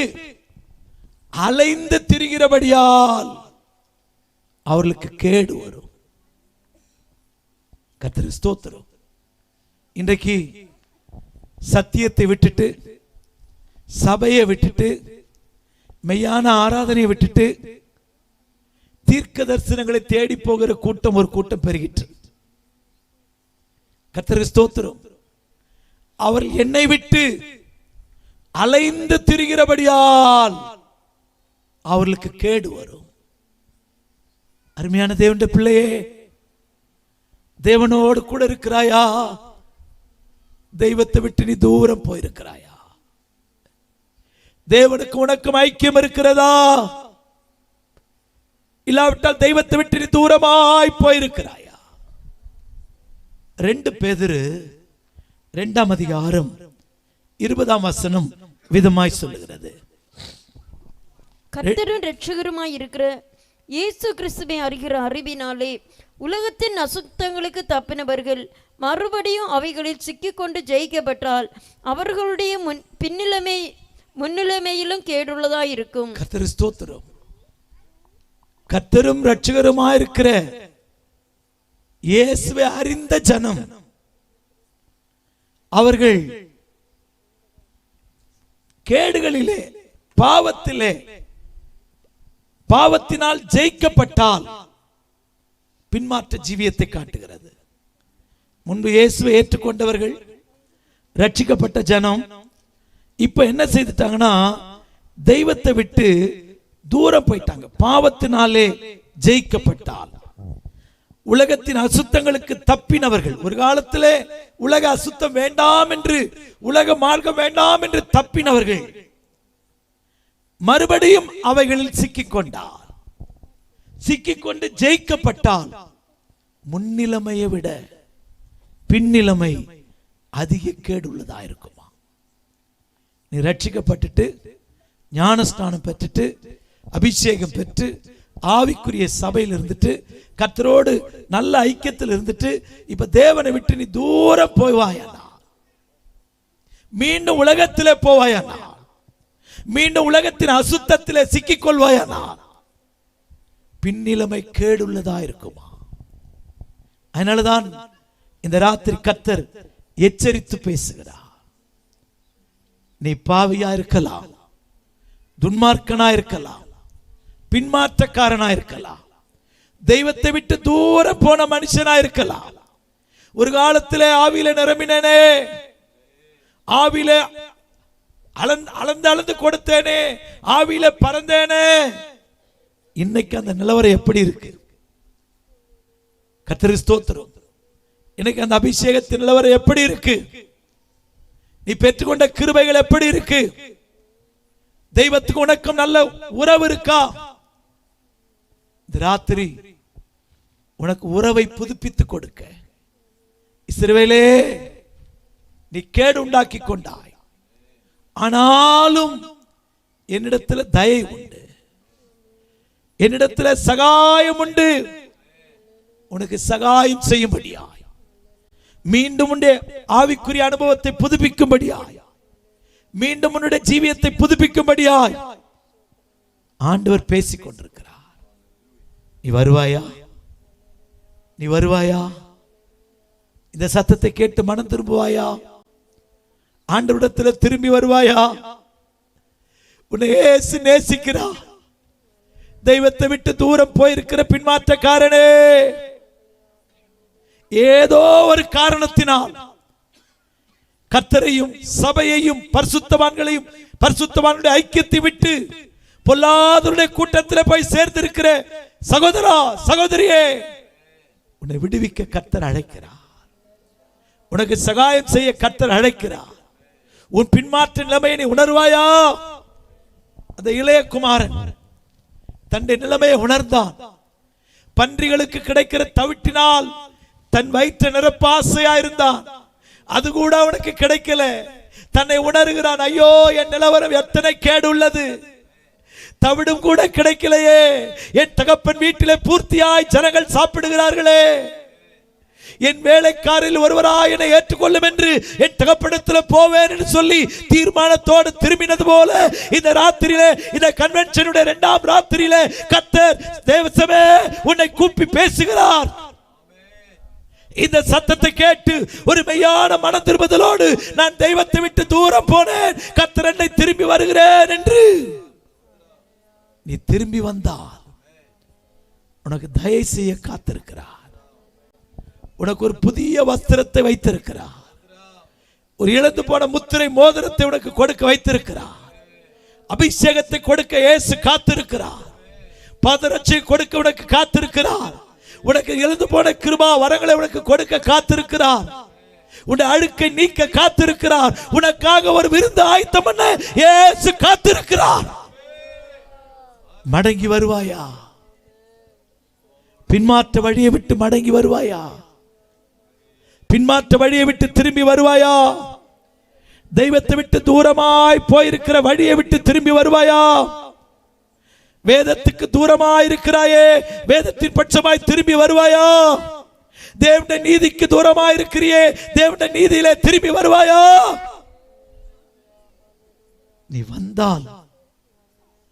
அலைந்து திரிகிறபடியால் அவர்களுக்கு கேடு வரும். கர்த்தருக்கு ஸ்தோத்திரம். இன்றைக்கு சத்தியத்தை விட்டுட்டு, சபையை விட்டுட்டு, மெய்யான ஆராதனையை விட்டுட்டு தீர்க்க தரிசனங்களை தேடி போகிற கூட்டம் ஒரு கூட்டம் பெருகிற்று. கர்த்தருக்கு ஸ்தோத்திரம். அவர் என்னை விட்டு அலைந்து திரிகிறபடியால் அவர்களுக்கு கேடு வரும். அருமையான தேவனுடைய பிள்ளையே, தேவனோடு கூட இருக்கிறாயா? தெய்வத்தை விட்டு நீ தூரம் போயிருக்கிறாயா? தேவனுக்கு உனக்கும் ஐக்கியம் இருக்கிறதா? இல்லாவிட்டால் தெய்வத்தை விட்டு நீ தூரமாய் போயிருக்கிறாயா? 2 பேதுரு 2ஆம் அதிகாரம் 20ஆம் வசனம் விதமாய் சொல்லுகிறது. கர்த்தரும் இரட்சகருமாய் இருக்கிற இயேசு கிறிஸ்துவை அறிகிற அறிவினாலே உலகத்தின் அசுத்தங்களுக்கு தப்பினவர்கள் மறுபடியும் அவைகளில் சிக்கிக்கொண்டு ஜெயிக்கப்பட்டால் அவர்களுடைய பின்னிலைமை முன்னிலைமையிலும் கேடுள்ளதாய் இருக்கும். கர்த்தர் ஸ்தோத்திரம். கர்த்தரும் ரட்சகருமாயிருக்கிற இயேசுவை அறிந்த ஜனம் அவர்கள் கேடுகளிலே பாவத்திலே பாவத்தினால் ஜெயிக்கப்பட்டால் பின்மாற்ற ஜீவியத்தை காட்டுகிறது. முன்பு இயேசுவை ஏற்றுக்கொண்டவர்கள் ரட்சிக்கப்பட்ட ஜனம் இப்ப என்ன செய்துட்டாங்கன்னா தெய்வத்தை விட்டு தூரம் போயிட்டாங்க. பாவத்தினாலே ஜெயிக்கப்பட்டால் உலகத்தின் அசுத்தங்களுக்கு தப்பினவர்கள், ஒரு காலத்திலே உலக அசுத்தம் வேண்டாம் என்று உலக மார்க்கம் வேண்டாம் என்று தப்பினவர்கள் மறுபடியும் அவைகளில் சிக்கிக்கொண்டார். சிக்கிக்கொண்டு ஜெயிக்கப்பட்டால் முன்னிலைமையை விட பின்னிலைமை அதிக கேடுள்ளதா இருக்குமா? நீ ரட்சிக்கப்பட்டுட்டு ஞானஸ்நானம் பெற்றுட்டு அபிஷேகம் பெற்று ஆவிக்குரிய சபையில் இருந்துட்டு கர்த்தரோடு நல்ல ஐக்கியத்தில் இருந்துட்டு இப்ப தேவனை விட்டு நீ தூரம் போவாயானா, மீண்டும் உலகத்திலே போவாயானா, மீண்டும் உலகத்தின் அசுத்தத்திலே சிக்கிக் கொள்வாயானா, பின்னிலைமை கேடுள்ளதா இருக்குமா? அதனாலதான் இந்த ராத்திரி கர்த்தர் எச்சரித்து பேசுகிறார். நீ பாவியா இருக்கலாம், துன்மார்க்கனா இருக்கலாம், பின்மாற்றக்காரனா இருக்கலாம், தெய்வத்தை விட்டு தூரம் போன மனுஷனா இருக்கலாம். ஒரு காலத்திலே ஆவியில நிரம்பினேனே, ஆவியில அளந்து கொடுத்தேனே, ஆவியில பறந்தேனே, இன்னைக்கு அந்த நிலவரம் எப்படி இருக்கு? கர்த்தருக்கு ஸ்தோத்திரம். இன்னைக்கு அந்த அபிஷேகத்தின் நிலவரம் எப்படி இருக்கு? நீ பெற்றுக்கொண்ட கிருபைகள் எப்படி இருக்கு? தெய்வத்துக்கு உனக்கும் நல்ல உறவு இருக்கா? இந்த ராத்திரி உனக்கு உறவை புதுப்பித்துக் கொடுக்க, இஸ்ரவேலே நீ கேடு உண்டாக்கி கொண்டாய், ஆனாலும் என்னிடத்தில் தயை உண்டு, என்னிடத்தில் சகாயம் உண்டு, உனக்கு சகாயம் செய்யும்படியாய், மீண்டும் உன்னுடைய ஆவிக்குரிய அனுபவத்தை புதுப்பிக்கும்படியாய், மீண்டும் உன்னுடைய ஜீவியத்தை புதுப்பிக்கும்படியாய் ஆண்டவர் பேசிக் கொண்டிருக்கிறார். நீ வருவாயா? நீ வருவாயா? இந்த சத்தத்தை கேட்டு மனம் திரும்புவாயா? ஆண்டவரிடத்தில் திரும்பி வருவாயா? உன்னை இயேசு நேசிக்கிறார். தெய்வத்தை விட்டு தூரம் போயிருக்கிற பின்மாற்றக்காரனே, ஏதோ ஒரு காரணத்தினால் கர்த்தரையும் சபையையும் பரிசுத்தவான்களையும் பரிசுத்தவான்களுடைய ஐக்கியத்தை விட்டு பொல்லாதவருடைய கூட்டத்தில் போய் சேர்ந்திருக்கிற சகோதரா சகோதரியே, உன்னை விடுவிக்க கர்த்தர் அழைக்கிறார். உனக்கு சகாயம் செய்ய கர்த்தர் அழைக்கிறார். உன் பின்மாற்ற நிலைமையை நீ உணர்வாயா? அந்த இளைய குமாரன் தன்னுடைய நிலைமையை உணர்ந்தான். பன்றிகளுக்கு கிடைக்கிற தவிட்டினால் தன் வயிற்றை நிரப்ப ஆசையா இருந்தான். அது கூட அவனுக்கு கிடைக்கல. தன்னை உணர்கிறான், ஐயோ என் நிலவரம் எத்தனை கேடு உள்ளது, தவிடும் கூட கிடைக்கலையே, என் தகப்பன் வீட்டிலே பூர்த்தியாய் ஜனங்கள் சாப்பிடுகிறார்களே, என் வேலைக்காரில் ஒருவராய் என்னை ஏற்றுக்கொள்ளும் என்று என் தகப்பனிடத்தில் போவேன் என்று சொல்லி தீர்மானத்தோடு திரும்பினது போல இந்த ராத்திரியிலே, இந்த கன்வென்ஷனுடைய இரண்டாம் ராத்திரியிலே கர்த்தர் தேவசமே உன்னை கூப்பி பேசுகிறார். இந்த சத்தத்தை கேட்டு ஒரு மெய்யான மனம் திரும்புதலோடு நான் தெய்வத்தை விட்டு தூரம் போனேன், கர்த்தர் என்னை திரும்பி வருகிறேன் என்று நீ திரும்பி வந்தால் உனக்கு தயை செய்ய காத்திருக்கிறார். உனக்கு ஒரு புதிய வஸ்திரத்தை வைத்திருக்கிறார். ஒரு இழந்து போன முத்திரை மோதிரத்தை உனக்கு கொடுக்க வைத்திருக்கிறார். அபிஷேகத்தை கொடுக்க இயேசு காத்திருக்கிறார். பாதரட்சை கொடுக்க உனக்கு காத்திருக்கிறார். உனக்கு இழந்து போன கிருபா வரங்களை உனக்கு கொடுக்க காத்திருக்கிறார். உன்னை அழுக்கை நீக்க காத்திருக்கிறார். உனக்காக ஒரு விருந்து ஆயத்தம் பண்ண இயேசு காத்திருக்கிறார். மடங்கி வருவாயா? பின்மாற்ற வழியை விட்டு மடங்கி வருவாயா? பின்மாற்ற வழியை விட்டு திரும்பி வருவாயா? தெய்வத்தை விட்டு தூரமாய் போயிருக்கிற வழியை விட்டு திரும்பி வருவாயா? வேதத்துக்கு தூரமாய் இருக்கிறாயே, வேதத்தின் பட்சமாய் திரும்பி வருவாயா? தேவனுடைய நீதிக்கு தூரமாய் இருக்கிறியே, தேவனுடைய நீதியிலே திரும்பி வருவாயா? நீ வந்தால்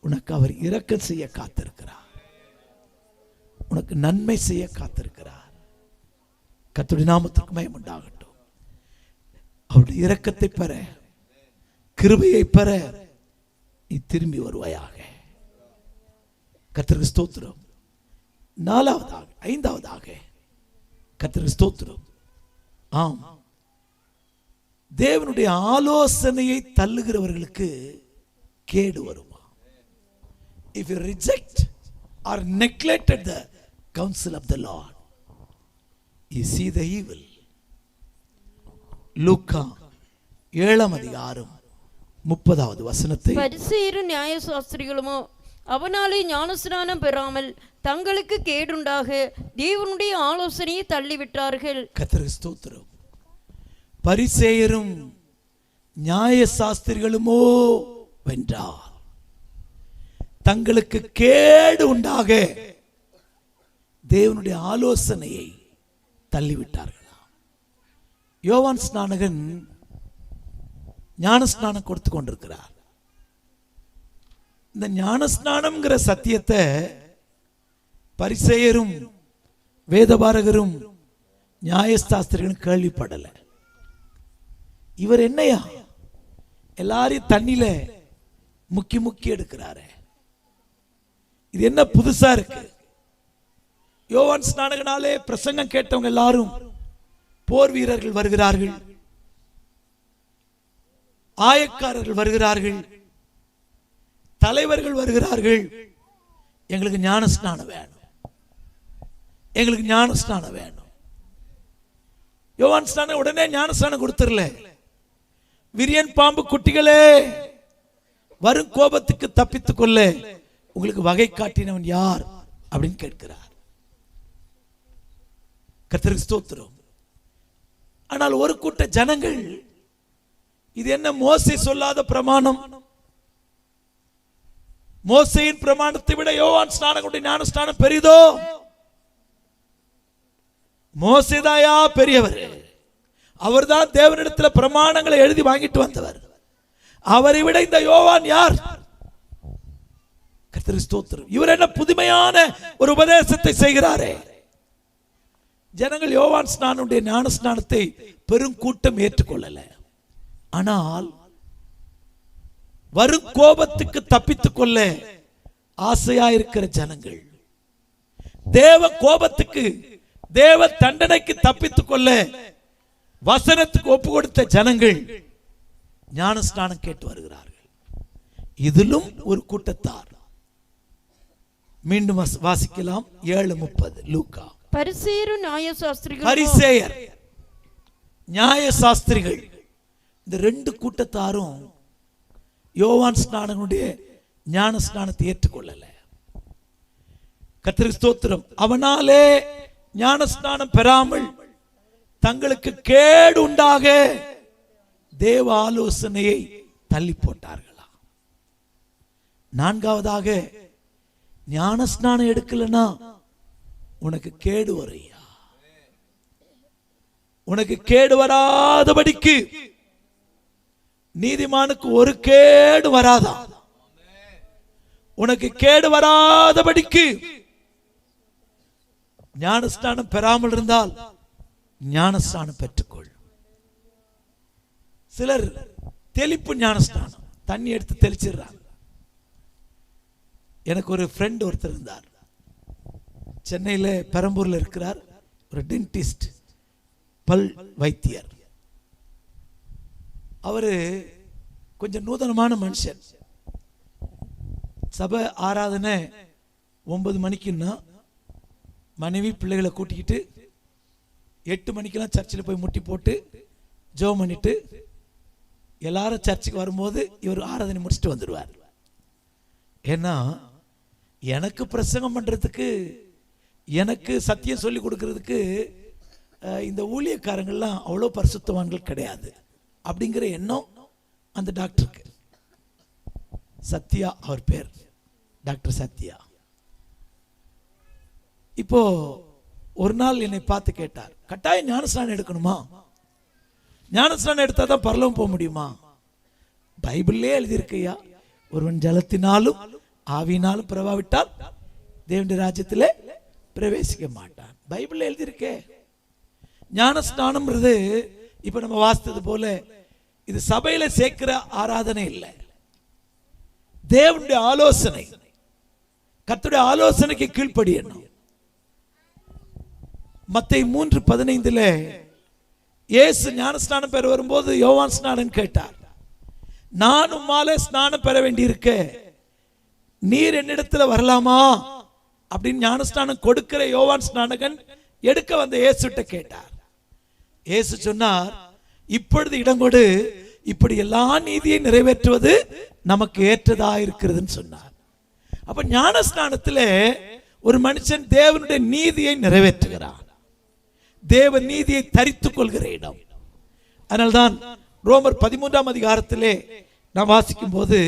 உனக்கு அவர் இரக்கம் செய்ய காத்திருக்கிறார், உனக்கு நன்மை செய்ய காத்திருக்கிறார். கர்த்தருடைய நாமத்திற்கு மகிமை உண்டாகட்டும். அவருடைய இரக்கத்தை பெற, கிருபையை பெற நீ திரும்பி வருவாயாக. கர்த்தருக்கு ஸ்தோத்திரம். நாலாவதாக, ஐந்தாவதாக கர்த்தருக்கு ஸ்தோத்திரம். ஆம், தேவனுடைய ஆலோசனையை தள்ளுகிறவர்களுக்கு கேடு வருமா? If you reject or neglected the counsel of the Lord, you see the evil. லூக்கா 7ஆம் அதிகாரம் 30வது வசனத்தை, பரிசேயரும் நியாயசாஸ்திரிகளுமோ அவனாலே ஞானஸ்நானம் பெறாமல் தங்களுக்கு கேடுண்டாக தேவனுடைய ஆலோசனையை தள்ளிவிட்டார்கள். கர்த்தருக்கு ஸ்தோத்திரம். பரிசேயரும் நியாயசாஸ்திரிகளுமோ வென்றார், தங்களுக்கு கேடு உண்டாக தேவனுடைய ஆலோசனையை தள்ளிவிட்டார்கள். யோவான் ஸ்நானகன் ஞானஸ்நானம் கொடுத்து கொண்டிருக்கிறார். இந்த ஞானஸ்நானம்ங்கிற சத்தியத்தை பரிசேயரும் வேதபாரகரும் நியாயசாஸ்திரிகளும் கேள்விப்படல. இவர் என்னையா எல்லாரையும் தண்ணில முக்கி முக்கி எடுக்கிறாரு, இது என்ன புதுசா இருக்கு? யோவான் ஸ்நானகனாலே பிரசங்கம் கேட்டவங்க எல்லாரும் போர் வீரர்கள் வருகிறார்கள், ஆயக்காரர்கள் வருகிறார்கள், தலைவர்கள் வருகிறார்கள். எங்களுக்கு ஞானஸ்நானம் வேணும், எங்களுக்கு ஞானஸ்நானம் வேணும். யோவான் ஸ்நானம் உடனே ஞானஸ்நானம் கொடுத்துடல. விரியன் பாம்பு குட்டிகளே, வரும் கோபத்துக்கு தப்பித்துக் கொள்ள உங்களுக்கு வகை காட்டினவன் யார் அப்படின்னு கேட்கிறார். கர்த்தருக்கு ஸ்தோத்திரம். ஆனால் ஒரு கூட்ட ஜனங்கள், இது என்ன மோசே சொல்லாத பிரமாணம்? மோசேயின் பிரமாணத்தை விட யோவான் ஸ்நானகனுடைய ஞானஸ்நானம் பெரிதோ? மோசேதாயா பெரியவர், அவர்தான் தேவனிடத்தில் பிரமாணங்களை எழுதி வாங்கிட்டு வந்தவர். அவரை விட இந்த யோவான் யார்? கர்த்தருக்கு ஸ்தோத்திரம். இவர் என்ன புதுமையான ஒரு உபதேசத்தை செய்கிறாரே. ஜனங்கள் யோவான் ஸ்நானனுடைய ஞானஸ்நானத்தை பெரும் கூட்டம் ஏற்றுக்கொள்ளல. ஆனால் வரும் கோபத்துக்கு தப்பித்துக் கொள்ள ஆசையாயிருக்கிற ஜனங்கள், தேவ கோபத்துக்கு, தேவ தண்டனைக்கு தப்பித்துக் கொள்ள வசனத்துக்கு ஒப்பு கொடுத்த ஜனங்கள் ஞானஸ்நானம் கேட்டு வருகிறார்கள். இதிலும் ஒரு கூட்டத்தார். மீண்டும் வாசிக்கலாம். 7:30 லூக்கா. பரிசேயரும் நியாயசாஸ்திரிகள், பரிசேயர் நியாயசாஸ்திரிகள், இந்த ரெண்டு கூட்டத்தாரும் யோவான் ஸ்நானனுடைய ஞான ஸ்நானத்தை ஏற்றுக்கொள்ளல. கர்த்தருக்கு ஸ்தோத்திரம். அவனாலே ஞான ஸ்நானம் பெறாமல் தங்களுக்கு கேடு உண்டாக தேவ ஆலோசனையை தள்ளி போட்டார்களா? நான்காவதாக, ஞான ஸ்நானம் எடுக்கலனா உனக்கு கேடு வரையா? உனக்கு கேடு வராதபடிக்கு நீதிமானுக்கு ஒரு கேடு வராதா? உனக்கு கேடு வராதபடிக்கு ஞானஸ்நானம் பெறாமல் இருந்தால் ஞானஸ்நானம் பெற்றுக்கொள். சிலர் தெளிப்பு ஞானஸ்நானம், தண்ணி எடுத்து தெளிச்சிடுறாங்க. எனக்கு ஒரு ஃப்ரெண்ட் ஒருத்தர் இருந்தார், சென்னையில் பெரம்பூர்ல இருக்கிறார். ஒரு டென்டிஸ்ட், பல் வைத்தியர். அவரு கொஞ்சம் நூதனமான மனுஷன். சபை ஆராதனை 9 மணிக்குன்னா மனைவி பிள்ளைகளை கூட்டிக்கிட்டு 8 மணிக்கெல்லாம் சர்ச்சில் போய் முட்டி போட்டு ஜெபம் பண்ணிட்டு எல்லாரும் சர்ச்சுக்கு வரும்போது இவர் ஆராதனை முடிச்சுட்டு வந்துடுவார். ஏன்னா எனக்கு பிரசங்கம் பண்றதுக்கு, எனக்கு சத்தியம் சொல்லி கொடுக்கறதுக்கு இந்த ஊழியக்காரங்கள்லாம் அவ்வளோ பரிசுத்தவான்கள் கிடையாது அப்படிங்கிற எண்ணம் அந்த டாக்டருக்கு. சத்யா அவர் பேர், டாக்டர் சத்யா. இப்போ ஒரு நாள் என்னை பார்த்து கேட்டார், கட்டாயம் ஞானஸ்நானம் எடுக்கணுமா? ஞானஸ்நானம் எடுத்தா தான் பரலோகம் போக முடியுமா? பைபிள்லே எழுதியிருக்கையா, ஒருவன் ஜலத்தினாலும் ஆவியினாலும் பிறவாவிட்டால் தேவனுடைய ராஜ்யத்திலே பிரவேசிக்க மாட்டான். பைபிள்ல எழுதியிருக்கே. ஞானஸ்நானம்ன்றது இப்ப நம்ம வாசித்தது போல இது சபையில சேர்க்கிற ஆராதனை இல்லை, தேவனுடைய ஆலோசனை. கர்த்தருடைய ஆலோசனைக்கு கீழ்ப்படியணும். மத்தேயு 3:15 இயேசு ஞானஸ்நானம் பெற வரும்போது யோவான் ஸ்நானன் கேட்டார், நான் உம்மாலே ஸ்நானம் பெற வேண்டியிருக்க, நீர் என்னிடத்துல வரலாமா அப்படின்னு ஞானஸ்நானம் கொடுக்கிற யோவான் ஸ்நானகன் எடுக்க வந்த இயேசுட்ட கேட்டார். இயேசு சொன்னார், இப்பொழுது இடங்கொடு, இப்படி எல்லா நீதியை நிறைவேற்றுவது நமக்கு ஏற்றதா இருக்கிறதுன்னு சொன்னார். அப்ப ஞானஸ்நானத்துல ஒரு மனுஷன் தேவனுடைய நீதியை நிறைவேற்றுகிறான், தேவ நீதியை தரித்துக் கொள்கிற இடம். அதனால்தான் ரோமர் 13ஆம் அதிகாரத்திலே நாம் வாசிக்கும் போது,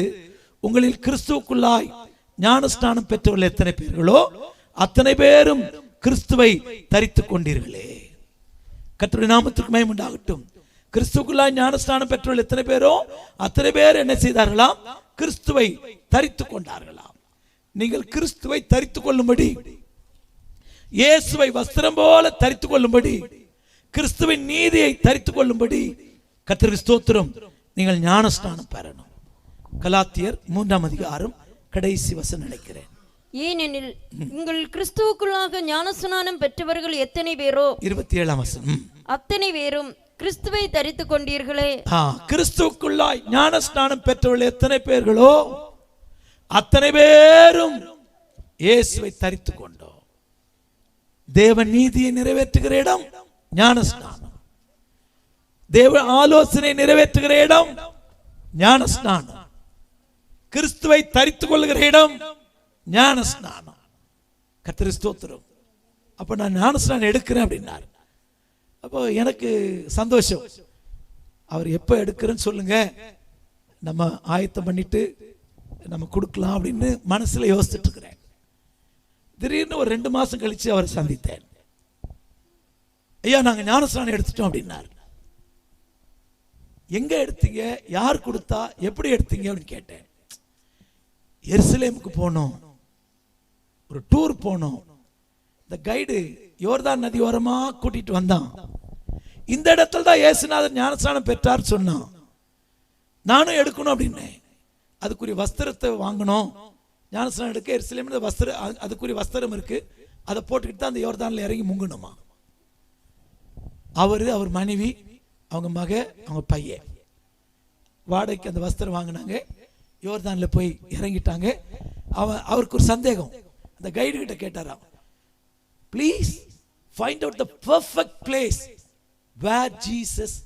உங்களில் கிறிஸ்துவுக்குள்ளாய் ஞானஸ்நானம் பெற்றவர்கள் எத்தனை பேர்களோ அத்தனை பேரும் கிறிஸ்துவை தரித்துக் கொண்டீர்களே. கர்த்தருடைய நாமத்திற்கு மகிமை உண்டாகட்டும். கிறிஸ்துவுக்குள்ளாய் ஞானஸ்நானம் பெற்றவர்கள் எத்தனை பேரோ அத்தனை பேர் என்ன செய்தார்களாம்? கிறிஸ்துவை தரித்துக் கொண்டார்களாம். நீங்கள் கிறிஸ்துவை தரித்துக் கொள்ளும்படி, இயேசுவை வஸ்திரம் போல தரித்துக் கொள்ளும்படி, கிறிஸ்துவின் நீதியை தரித்துக் கொள்ளும்படி கர்த்தருக்கு ஸ்தோத்திரம், நீங்கள் ஞானஸ்நானம் பெறணும். கலாத்தியர் 3ஆம் அதிகாரம் கடைசி வசனம் நினைக்கிறேன். ஏனெனில் உங்கள் கிறிஸ்துவுக்குள்ளாக ஞானஸ்நானம் பெற்றவர்கள் எத்தனை பேரோ 27ஆம் வசனம், அத்தனை பேரும் கிறிஸ்துவை தரித்துக் கொண்டீர்களே. கிறிஸ்துவுக்குள்ளாய் ஞானஸ்நானம் பெற்றவர்கள் எத்தனை பேர்களோ அத்தனை பேரும் இயேசுவை தரித்துக் கொண்டோம். தேவ நீதியை நிறைவேற்றுகிற இடம் ஞானஸ்நானம், தேவ ஆலோசனை நிறைவேற்றுகிற இடம் ஞானஸ்நானம், கிறிஸ்துவை தரித்துக் கொள்ளுகிற இடம் ஞானஸ்நானம். கர்த்தருக்கு ஸ்தோத்திரம். அப்ப நான் ஞானஸ்நானம் எடுக்கிறேன் அப்படின்னாரு. அப்போ எனக்கு சந்தோஷம். அவர் எப்ப எடுக்கிறேன்னு சொல்லுங்க, நம்ம ஆயத்தம் பண்ணிட்டு நம்ம கொடுக்கலாம் அப்படின்னு மனசுல யோசிச்சுட்டு இருக்கிறேன். திடீர்னு ஒரு 2 மாசம் கழிச்சு அவரை சந்தித்தேன். ஐயா, நாங்க ஞானஸ்நானம் எடுத்துட்டோம் அப்படின்னாரு. எங்க எடுத்தீங்க, யார் கொடுத்தா, எப்படி எடுத்தீங்க அப்படின்னு கேட்டேன். எருசலேமுக்கு போனோம், ஒரு டூர் போனோம். இந்த கைடு யோர்தான் நதி ஓரமா கூட்டிட்டு வந்தான். இந்த இடத்துல தான் இயேசுநாதர் ஞானஸ்நானம் பெற்றார் சொன்னான். நானும் எடுக்கணும் அப்படின்னேன். அதுக்குரிய வஸ்திரத்தை வாங்கணும். ஞானஸ்நானம் எடுக்க எருசலேம்ல வஸ்திரம், அதுக்குரிய வஸ்திரம் இருக்கு, அதை போட்டுக்கிட்டு தான் அந்த யோர்தான்ல இறங்கி முங்கணுமா. அவர் மனைவி, அவங்க மக, அவங்க பையன் வாடகைக்கு அந்த வஸ்திரம் வாங்கினாங்க. யோர்தான்ல போய் இறங்கிட்டாங்க. அவருக்கு ஒரு சந்தேகம். அந்த கைடு கிட்ட கேட்டாராம், please find out the perfect place where Jesus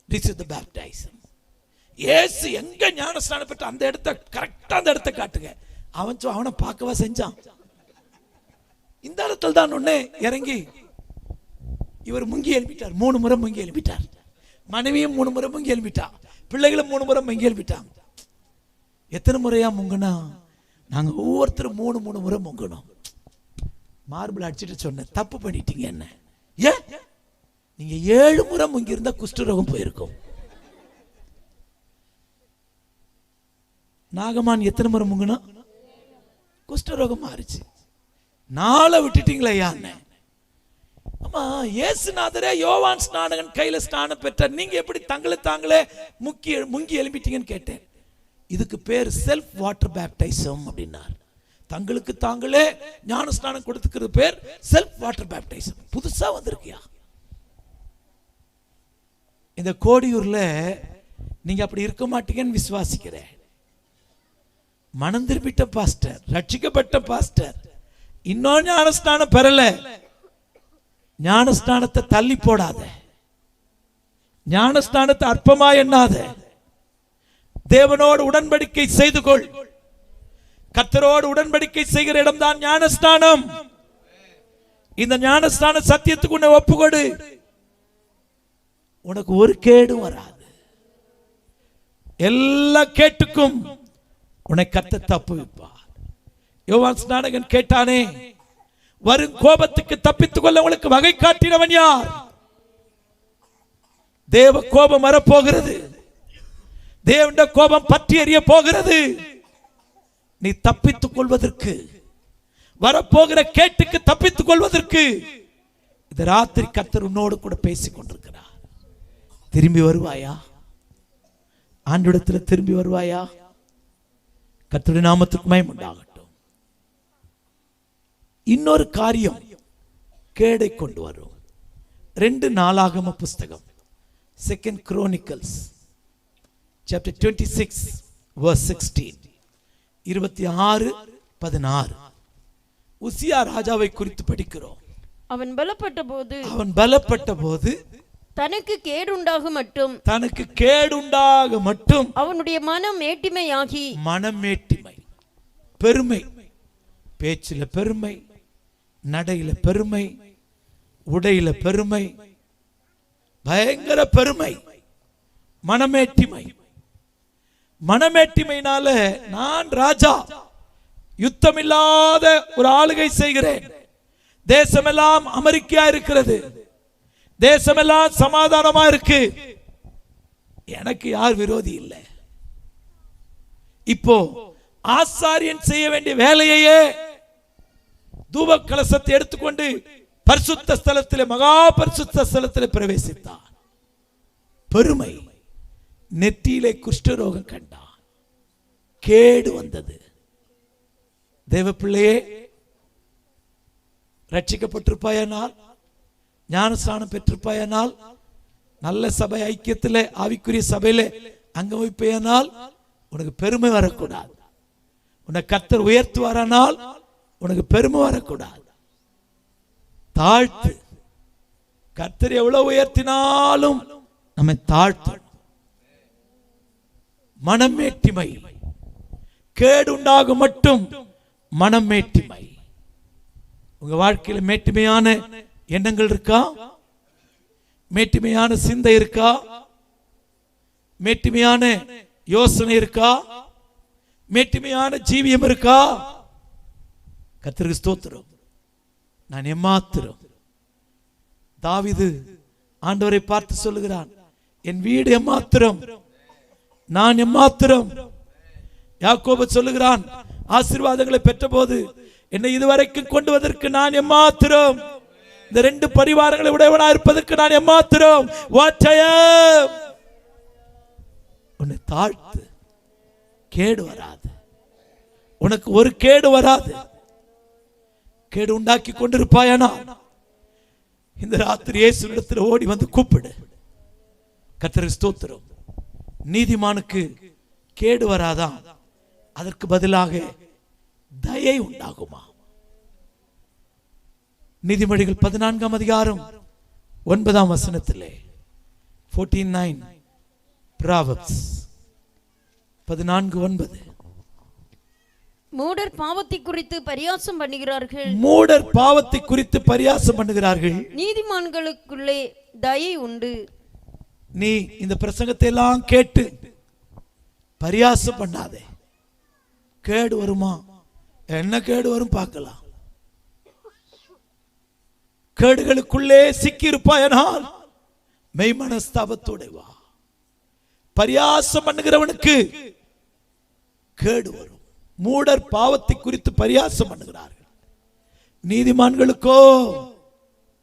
received the baptism. இயேசு எங்க ஞானஸ்நானம் பெற்ற அந்த இடத்தை கரெக்டா அந்த இடத்தை காட்டுங்க. அவனை பார்க்கவா செஞ்சான். இந்த இடத்துல தான் ஒண்ணே இறங்கி இவர் முங்கி எழுப்பிட்டார். 3 முறை முங்கி எழுப்பிட்டார். மனைவியும் 3 முறை முங்கி எழுப்பிட்டா. பிள்ளைகளும் 3 முறை முங்கி எழுப்பிட்டாங்க. எத்தனை முறையா முங்கனா? நாங்க ஒவ்வொருத்தரும் 3 முறை முங்கணும். மார்பிள் அடிச்சுட்டு சொன்னேன், தப்பு பண்ணிட்டீங்க. என்ன ஏன் நீங்க 7 முறை முங்கி இருந்தா குஷ்டரோகம் போயிருக்கும். நாகமான் எத்தனை முறை முங்கனா? குஷ்டரோகம் மாறிச்சு. 4 விட்டுட்டீங்களா? யான்னு ஆமா, இயேசுநாதரே யோவான் ஸ்நானகன் கையில ஸ்நானம் பெற்றார், நீங்க எப்படி தங்களை தாங்களே முங்கி எழுப்பிட்டீங்கன்னு கேட்டேன். இதுக்கு பேர் செல்ஃப் வாட்டர் பேப்டைசம் அப்படின்னார். தங்களுக்கு தாங்களே ஞானஸ்நானம் கொடுத்துக்கிறது பேர் செல்ஃப் வாட்டர் பேப்டைசம். புதுசா வந்திருக்கியா? இந்த கோடியூர்ல நீங்க அப்படி இருக்க மாட்டீங்கன்னு விசுவாசிக்கிறேன். மனம் திரும்பிட்ட பாஸ்டர், ரட்சிக்கப்பட்ட பாஸ்டர், இன்னும் ஞானஸ்நானம் பெறல. ஞானஸ்நானத்தை தள்ளி போடாத, ஞானஸ்நானத்தை அற்பமா எண்ணாத. தேவனோடு உடன்படிக்கை செய்து கொள். கர்த்தரோடு உடன்படிக்கை செய்கிற இடம் தான் ஞானஸ்நானம். இந்த ஞானஸ்நான சத்தியத்துக்கு உன்னை ஒப்புக்கொடு, உனக்கு ஒரு கேடும் வராது. எல்லா கேட்டுக்கும் உன்னை கர்த்தர் தப்புவிப்பார். யோவான் ஸ்நானகன் கேட்டானே, வரும் கோபத்துக்கு தப்பித்துக் கொள்ள உங்களுக்கு வகை காட்டினவன் யார்? தேவ கோபம் வரப்போகிறது. தேவனுடைய கோபம் பற்றி எறிய போகிறது. நீ தப்பித்துக் கொள்வதற்கு, வரப்போகிற கேட்டுக்கு தப்பித்துக் கொள்வதற்கு இந்த ராத்திரி கர்த்தர் உன்னோடு கூட பேசிக் கொண்டிருக்கிறார். திரும்பி வருவாயா? ஆண்டவரிடத்தில் திரும்பி வருவாயா? கர்த்தருடைய நாமத்துக்கு மகிமை உண்டாகட்டும். இன்னொரு காரியம் கேடை கொண்டு வரும். 2 நாளாகம புஸ்தகம், 2 Chronicles chapter 26 verse 16, 26-16. உசியா ராஜாவை குறித்து படிக்கிறோம். அவன் பலப்பட்ட போது தனக்கு கேடுண்டாக மட்டும் அவனுடைய மனம் மேட்டிமை, பெருமை, பேச்சில பெருமை, நடையில பெருமை, உடையில பெருமை, பயங்கர பெருமை, மனமேட்டிமைனால நான் ராஜா, யுத்தமில்லாத ஒரு ஆளுகை செய்கிறேன், தேசமெல்லாம் அமெரிக்கா இருக்கிறது, தேசமெல்லாம் சமாதானமா இருக்கு, எனக்கு யார் விரோதி இல்லை. இப்போ ஆசாரியன் செய்ய வேண்டிய வேலையே தூப கலசத்தை எடுத்துக்கொண்டு பரிசுத்த ஸ்தலத்திலே, மகா பரிசுத்த ஸ்தலத்திலே பிரவேசித்தான். பெருமை, நெற்றியிலே குஷ்டரோகம் கண்டான், கேடு வந்தது. தேவ பிள்ளையே, ரட்சிக்கப்பட்டிருப்பாயானால், ஞானஸ்நானம் பெற்றிருப்பாயானால், நல்ல சபை ஐக்கியத்தில் ஆவிக்குரிய சபையில அங்க வைப்பேனால் உனக்கு பெருமை வரக்கூடாது. உன்னை கர்த்தர் உயர்த்துவாரானால் உனக்கு பெருமை வரக்கூடாது. தாழ்த்து. கர்த்தர் எவ்வளவு உயர்த்தினாலும் நம்மை தாழ்த்தும். மனமேட்டிமை, கேடு உண்டாகும் மட்டும் மனமேட்டிமை. உங்க வாழ்க்கையில் மேட்டிமையான எண்ணங்கள் இருக்கா? மேட்டிமையான சிந்தை இருக்கா? மேட்டிமையான யோசனை இருக்கா? மேட்டிமையான ஜீவியம் இருக்கா? கர்த்தருக்கு ஸ்தோத்திரம். நான் எம்மாத்திரம். தாவீது ஆண்டவரை பார்த்து சொல்லுகிறான், என் வீடு எம்மாத்திரம், நான் எம்மாத்திரம். யாக்கோபு சொல்லுகிறான், ஆசீர்வாதங்களை பெற்ற போது என்னை இதுவரைக்கும் கொண்டு வதற்கு நான் எம்மாத்திரம், இந்த 2 பரிவாரங்களை உடையவனா இருப்பதற்கு நான் எம்மாத்திரம். உன்னை தாழ்த்து. கேடு வராது, உனக்கு ஒரு கேடு வராது. கேடு உண்டாக்கி கொண்டிருப்பாயானா இந்த ராத்திரி இயேசுவிடத்தில் ஓடி வந்து கூப்பிடு. கர்த்தருக்கு ஸ்தோத்திரம். நீதிமானுக்கு கேடு வராதா? அதற்கு பதிலாக தயை உண்டாகுமா? நீதிமொழிகள் 14ஆம் அதிகாரம் 9ஆம் வசனத்திலே 14:9 Proverbs 14:9. மூடர் பாவத்தை குறித்து பரியாசம் பண்ணுகிறார்கள், நீதிமான்களுக்குள்ளே தயை உண்டு. நீ இந்த பிரசங்கத்தை எல்லாம் கேட்டு பரியாசம் பண்ணாதே. கேடு வருமா? என்ன கேடு வரும் பார்க்கலாம். கேடுகளுக்குள்ளே சிக்கி இருப்பாயனால் மெய் மனஸ்தாபத்தோட வா. பரியாசம் பண்ணுகிறவனுக்கு கேடு வரும். மூடர் பாவத்தை குறித்து பரியாசம் பண்ணுகிறார்கள், நீதிமான்களுக்கோ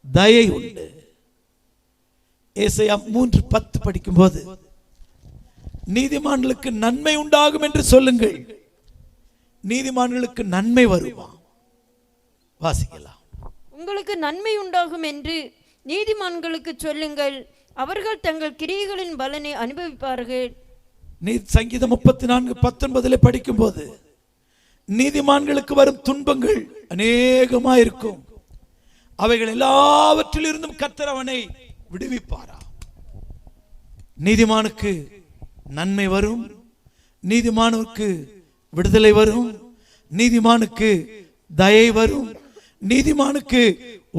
தயை உண்டு. ஏசாயா 3:10 படிக்கும் போது, நீதிமான்களுக்கு நன்மை உண்டாகும் என்று சொல்லுங்கள். நீதிமான்களுக்கு நன்மை வருமா? வாசிக்கலாம். உங்களுக்கு நன்மை உண்டாகும் என்று நீதிமான்களுக்கு சொல்லுங்கள், அவர்கள் தங்கள் கிரியைகளின் பலனை அனுபவிப்பார்கள். சங்கீதம் 34:19 படிக்கும் போது, நீதிமான்களுக்கு வரும் துன்பங்கள் அநேகமா இருக்கும், அவைகள் எல்லாவற்றிலிருந்தும் கர்த்தர் அவனை விடுவிப்பாரா. நீதிமானுக்கு நன்மை வரும், நீதிமானுக்கு விடுதலை வரும், நீதிமானுக்கு தயை வரும், நீதிமானுக்கு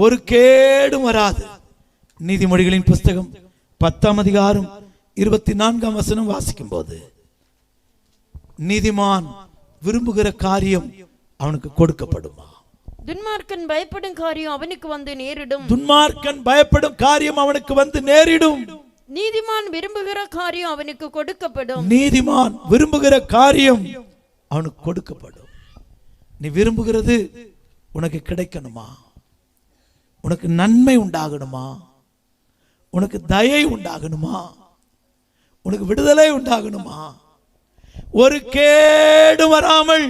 ஒரு கேடும் வராது. நீதிமொழிகளின் புஸ்தகம் 10ஆம் அதிகாரம் 24ஆம் வசனம் வாசிக்கும் போது, நீதிமான் விரும்புகிற காரியம் அவனுக்கு கொடுக்கப்படுமா? துன்மார்க்கன் பயப்படும் காரியம் அவனுக்கு வந்து நேரிடும். துன்மார்க்கன் பயப்படும் காரியம் அவனுக்கு வந்து நேரிடும். நீதிமான் விரும்புகிற காரியம் அவனுக்கு கொடுக்கப்படும். நீதிமான் விரும்புகிற காரியம் அவனுக்கு கொடுக்கப்படும். நீ விரும்புகிறது உனக்கு கிடைக்கணுமா? உனக்கு நன்மை உண்டாகணுமா? உனக்கு தயை உண்டாகணுமா? உனக்கு விடுதலை உண்டாகணுமா? ஒரு கேடு வராமல்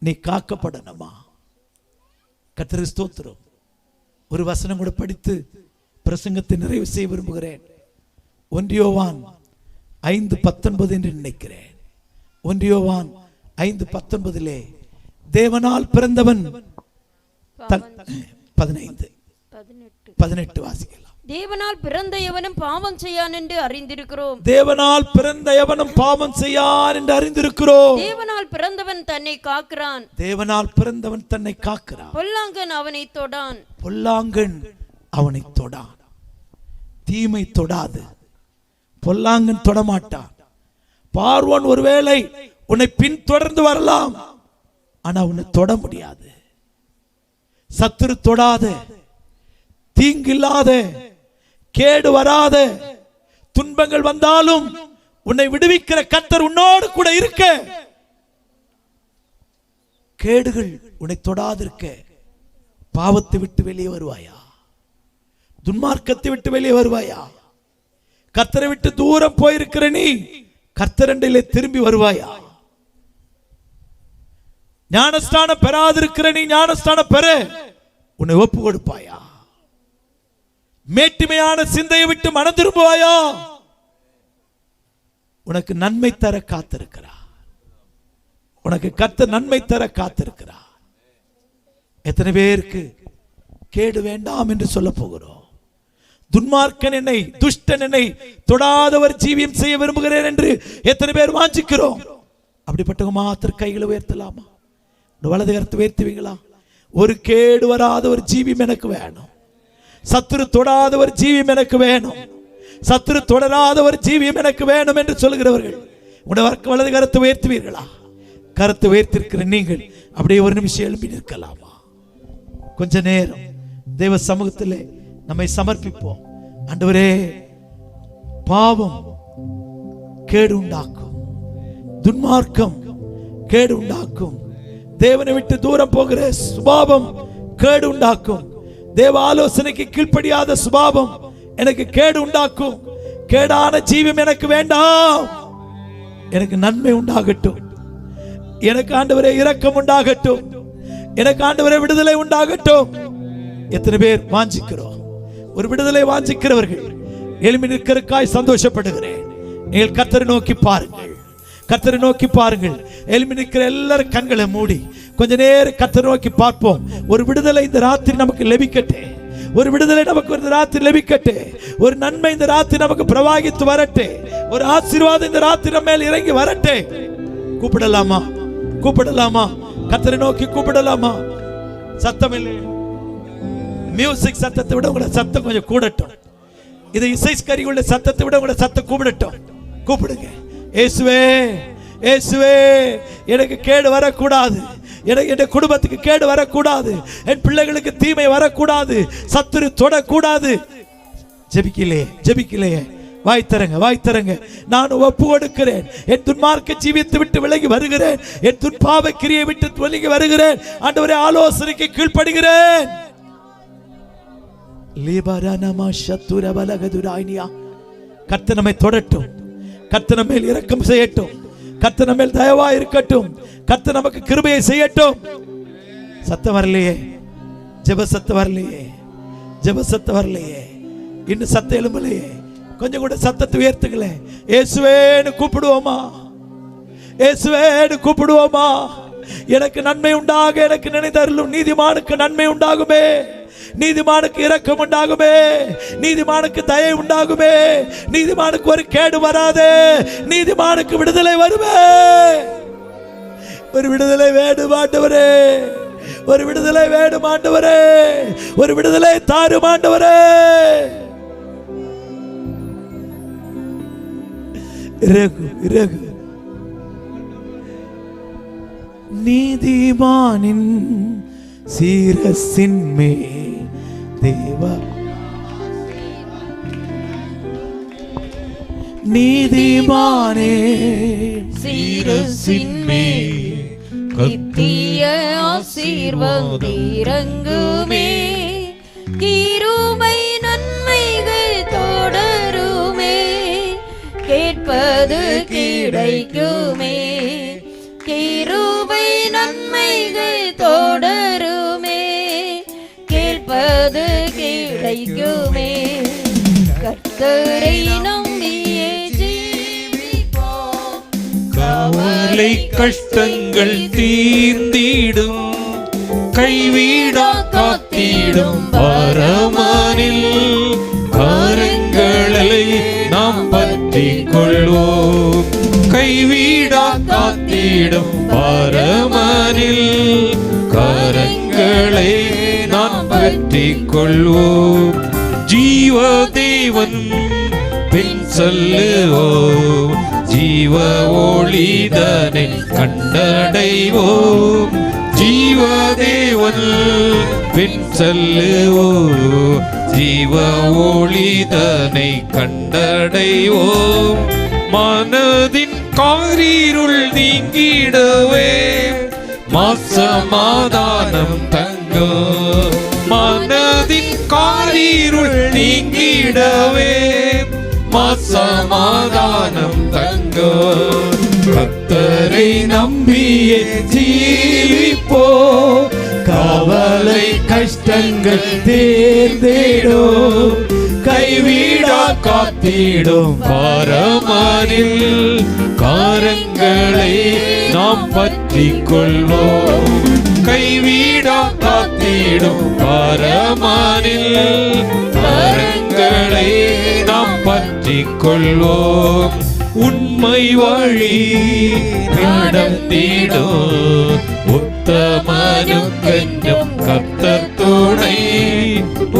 நீ காக்கப்படணுமா? கர்த்தருக்கு ஸ்தோத்திரம். ஒரு வசனம் கூட படித்து பிரசங்கத்தை நிறைவு செய்ய விரும்புகிறேன். 1 யோவான் 5:19 என்று நினைக்கிறேன். 1 யோவான் 5:19 தேவனால் பிறந்தவன் 18 வாசிக்கலாம். தேவனால் பிறந்த எவனும் பாவம் செய்யான் என்று அறிந்திருக்கிறோம். தேவனால் பிறந்த எவனும் பாவம் செய்யான் என்று அறிந்திருக்கிறோம். தேவனால் பிறந்தவன் தன்னை காக்கிறான். தேவனால் பிறந்தவன் தன்னை காக்கிறான். பொல்லாங்கன் அவனை தொடான். பொல்லாங்கன் அவனை தொடான். தீமை தொடாது. பொல்லாங்கன் தொடமாட்டான். பார்வோன் ஒருவேளை உன்னை பின்தொடர்ந்து வரலாம், ஆனா உன்னை தொட முடியாது. சத்துரு தொடாத, தீங்கில்லாத, கேடு வராத, துன்பங்கள் வந்தாலும் உன்னை விடுவிக்கிற கர்த்தர் உன்னோடு கூட இருக்க. கேடுகள் உன்னை தொடாதிருக்க பாவத்தை விட்டு வெளியே வருவாயா? துன்மார்க்கத்தை விட்டு வெளியே வருவாயா? கர்த்தரை விட்டு தூரம் போயிருக்கிற நீ கர்த்தரண்டிலே திரும்பி வருவாயா? ஞானஸ்தானம் பெறாதிருக்கிற நீ ஞானஸ்தானம் பெற உன்னை ஒப்பு கொடுப்பாயா? மேட்டிமையான சிந்தையை விட்டு மனம் திரும்புவாயா? உனக்கு நன்மை தர காத்திருக்கிறார். உனக்கு கர்த்தர் நன்மை தர காத்திருக்கிறார். எத்தனை பேருக்கு கேடு வேண்டாம் என்று சொல்ல போகிறோம்? துன்மார்க்கன் என்னை, துஷ்டன் என்னை தொடாதவர் ஜீவியம் செய்ய விரும்புகிறேன் என்று எத்தனை பேர் வாஞ்சிக்கிறோம்? அப்படிப்பட்டவங்க மாத்திரம் கைகளை உயர்த்தலாமா? வலது கரத்தை உயர்த்துவீங்களா? ஒரு கேடு வராத ஒரு ஜீவியம் எனக்கு வேணும். சத்துரு தொடாத ஒரு ஜீவியம் எனக்கு வேணும். சத்துரு தொடராத ஒரு ஜீவியம் எனக்கு வேணும் என்று சொல்கிறவர்கள் உடைய வலது கரத்தை உயர்த்துவீர்களா? கரத்தை உயர்த்திருக்கிற நீங்கள் அப்படியே ஒரு நிமிஷம் எழுப்பி நிற்கலாமா? கொஞ்ச நேரம் தேவ சமூகத்திலே நம்மை சமர்ப்பிப்போம். ஆண்டவரே, பாவம் கேடு உண்டாக்கும், துன்மார்க்கம் கேடு உண்டாக்கும், தேவனை விட்டு தூரம் போகிற சுபாவம் கேடு உண்டாக்கும், தேவ ஆலோசனைக்கு கீழ்ப்படியாத சுபாவம் எனக்கு கேடு உண்டாக்கும். கேடான ஜீவம் எனக்கு வேண்டாம். எனக்கு நன்மை உண்டாகட்டும். எனக்கு ஆண்டவரே இரக்கம் உண்டாகட்டும். எனக்கு ஆண்டவரே விடுதலை உண்டாகட்டும். எத்தனை பேர் வாஞ்சிக்கிறோம்? ஒரு விடுதலை வாஞ்சிக்கிறவர்கள் எழுப்பி நிற்கிறதுக்காய் சந்தோஷப்படுகிறேன். நீங்கள் கர்த்தரை நோக்கி பாருங்கள். கர்த்தரை நோக்கி பாருங்கள். எழுப்பி நிற்கிற எல்லாரும் கண்களை மூடி கொஞ்ச நேரம் கர்த்தரை நோக்கி பார்ப்போம். ஒரு விடுதலை இந்த ராத்திரி நமக்கு லபிக்கட்டே. ஒரு விடுதலை நமக்கு இந்த ராத்திரி லபிக்கட்டே. ஒரு நன்மை இந்த ராத்திரி நமக்கு பிரவாகித்து வரட்டே. ஒரு ஆசீர்வாதம் இந்த ராத்திரி நம்ம மேல் இறங்கி வரட்டே. கூப்பிடலாமா? கூப்பிடலாமா? கர்த்தரை நோக்கி கூப்பிடலாமா? சத்தம் இல்லை. மியூசிக் சத்தத்தை விட உங்களோட சத்தம் கொஞ்சம் கூடட்டும். இது இசைக்கருவிகளுடைய சத்தத்தை விட உங்களோட சத்தம் கூப்பிடட்டும். கூப்பிடுங்க. இயேசுவே, இயேசுவே, எனக்கு கேடு வரக்கூடாது. எனக்கு என் குடும்பத்துக்கு கேடு வரக்கூடாது. என் பிள்ளைகளுக்கு தீமை வரக்கூடாது. சத்துரு தொடக்கூடாது. ஜெபிக்கலையே, ஜெபிக்கலையே. வாய்த்தரங்க, வாய்த்தரங்க. நான் ஒப்பு கொடுக்கிறேன். என் துன்மார்க்க ஜீவியத்தை விட்டு விலகி வருகிறேன். என் துன்பாவ கிரியை விட்டு விலகி வருகிறேன். ஆண்டவரே, ஆலோசனைக்கு கீழ்ப்படுகிறேன். கர்த்தர் நம்மை தொடட்டும். கர்த்தர் நம்ம மேல் இரக்கம் செய்யட்டும். கர்த்தர் நம்ம மேல் தயவா இருக்கட்டும். கர்த்தர் நமக்கு கிருபையை செய்யட்டும். சத்தம் வரலையே, ஜெப சத்தம் வரலையே, ஜெப சத்தம் வரலையே, இன்னும் சத்தம் எழும்பலையே. கொஞ்சம் கூட சத்தத்தை உயர்த்துங்களே. இயேசுவேன்னு கூப்பிடுவோமா? இயேசுவேன்னு கூப்பிடுவோமா? எனக்கு நன்மை உண்டாக எனக்கு நினைத்தருளும். நீதிமானுக்கு நன்மை உண்டாகுமே. நீதிமானுக்கு இரக்கம் உண்டாகுமே. நீதிமானுக்கு தயை உண்டாகுமே. நீதிமானுக்கு ஒரு கேடு வராதே. நீதிமானுக்கு விடுதலை வருமே. ஒரு விடுதலை வேணும் ஆண்டவரே. ஒரு விடுதலை வேணும் ஆண்டவரே. ஒரு விடுதலை தாரும் ஆண்டவரே. இறகு, இறகு. நீதிமானின் சீரசின் மே தேவ நீதிமானே சிரசின்மேல் நித்திய ஆசீர்வாதம் கிருபை நன்மைகள் தொடருமே, கேட்பது கிடைக்குமே. கிருபை நன்மைகள் தொடருமே, கேட்பது கிடைக்குமே. கர்த்தரை நம்பியே ஜீவிப்போம், கவலை கஷ்டங்கள் தீர்ந்திடும், கைவிடா காத்திடும் பரமனில் கரங்களை நாம் பற்றிக் கொள்வோம். கைவிடா காத்திடும் பரமனில் கரங்களை நாம் பற்றிக் கொள்வோம். ஜீவதேவன் பின் செல்லுவோம், ஜீவ ஒளிதனை கண்டடைவோம். ஜீவதேவன் பின் செல்லுவோம், ஜீவ ஒளிதனை கண்டடைவோம். மனதின் காரிருள் நீங்கிடவே மாசமாதானம் தங்கும். மனதின் காரிருள் நீங்கிடவே மாசமாதானம் தங்கும். கர்த்தரை நம்பியே ஜீவிப்போ, கவலை கஷ்டங்கள் தீர்ந்திடும், கைவிடா காத்திடும் பரமனில் கரங்களை நாம் பற்றிக் கொள்வோம். கைவிடா காத்திடும் பரமனில் கரங்களை நாம் பற்றிக் கொள்வோம். உண்மை வழி நடந்திடும், உத்தமனுக்கென்றும் கர்த்தர் துணை.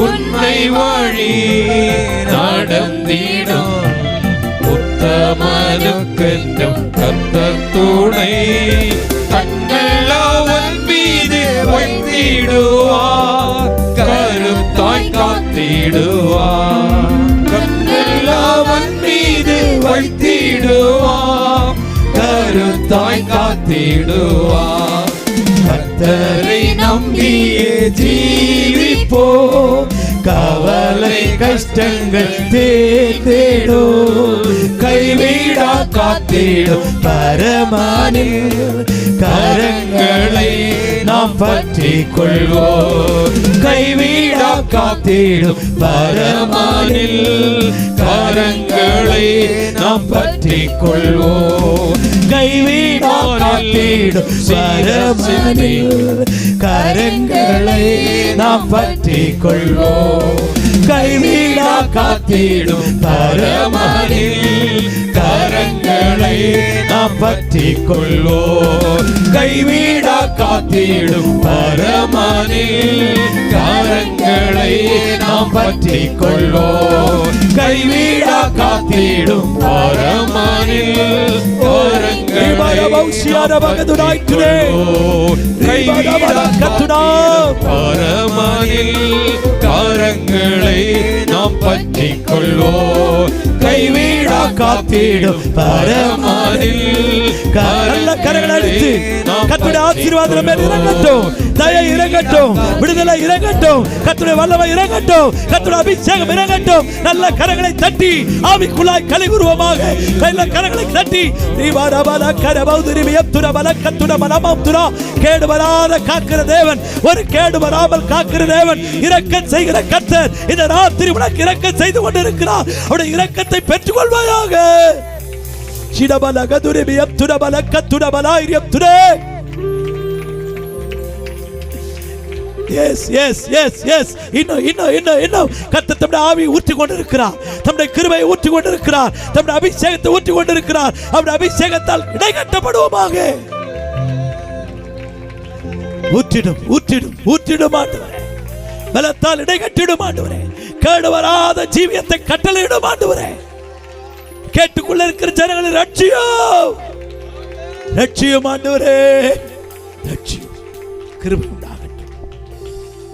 உண்மை வழி நடந்திடும், உத்தமனுக்கென்றும் கர்த்தர் துணை. கண்கள் அவன் மீது வைத்திடுவார், கருத்தாய் காத்திடுவார். கண்கள் அவன் மீது வைத்திடுவார், கருத்தாய் காத்திடுவார். கர்த்தரை நம்பியே ஜீவிப்போ, கவலை கஷ்டங்கள் தீர்ந்திடும், கைவிடா காத்திடும் பரமனில் கரங்களை நாம் பற்றிக் கொள்வோம். கைவிடா காத்திடும் பரமனில் கரங்களை நாம் பற்றிக் கொள்வோம். கைவிடா காத்திடும் பரமனில் கரங்களை நாம் பற்றிக் கொள்வோம். கைவிடா காத்திடும் பரமனில் கரங்களை நாம் பற்றிக் கொள்வோம். கைவிடா காத்திடும் பரமனில் கரங்களை நாம் பற்றிக் கொள்வோம். கைவிடா காத்திடும் பரமனில் கரங்களை பரமனில் கரங்களை நாம் பற்றிக் கொள்வோம். கைவிடா காத்திடும் பரமனில் கரங்களை அடித்து கர்த்தருடைய ஆசீர்வாதம் மேல் இறங்கட்டும், தயை இறங்கட்டும், விடுதலை இறங்கட்டும், கர்த்தருடைய வல்லமை இறங்கட்டும், கர்த்தருடைய அபிஷேகம் இறங்கட்டும். நல்ல கரங்களை தட்டி ஆவிக்குள்ளாய் கலைவுருவமாக நல்ல கரங்களை தட்டி கேடு வராத காக்கிற தேவன், ஒரு கேடு வராமல் காக்கிற தேவன், இரக்கம் செய்கிற கர்த்தர் இந்த ராத்திரி உனக்கு இரக்கம் செய்து கொண்டிருக்கிறார். அவருடைய இரக்கத்தை பெற்றுக் கொள்வாயாக. கர்த்தர் தம்முடைய ஆவியை ஊற்றி கொண்டிருக்கிறார், தம்முடைய கிருபையை ஊற்றி கொண்டிருக்கிறார், தம்முடைய அபிஷேகத்தை ஊற்றி கொண்டிருக்கிறார். அவருடைய அபிஷேகத்தால் இடைக்கட்டப்படுவோமாக. ஊற்றிடும் ஊற்றிடும் ஊற்றிடும் ஆண்டவரே, பலத்தால் இடைக்கட்டிடும் ஆண்டவரே, கேடு வராத ஜீவியத்தை கட்டளையிடும் ஆண்டவரே. கேட்டுக்குள்ள இருக்கிற ஜனங்களை ரட்சியும் ரட்சியும் ஆண்டவரே, ரட்சியும் கிருபை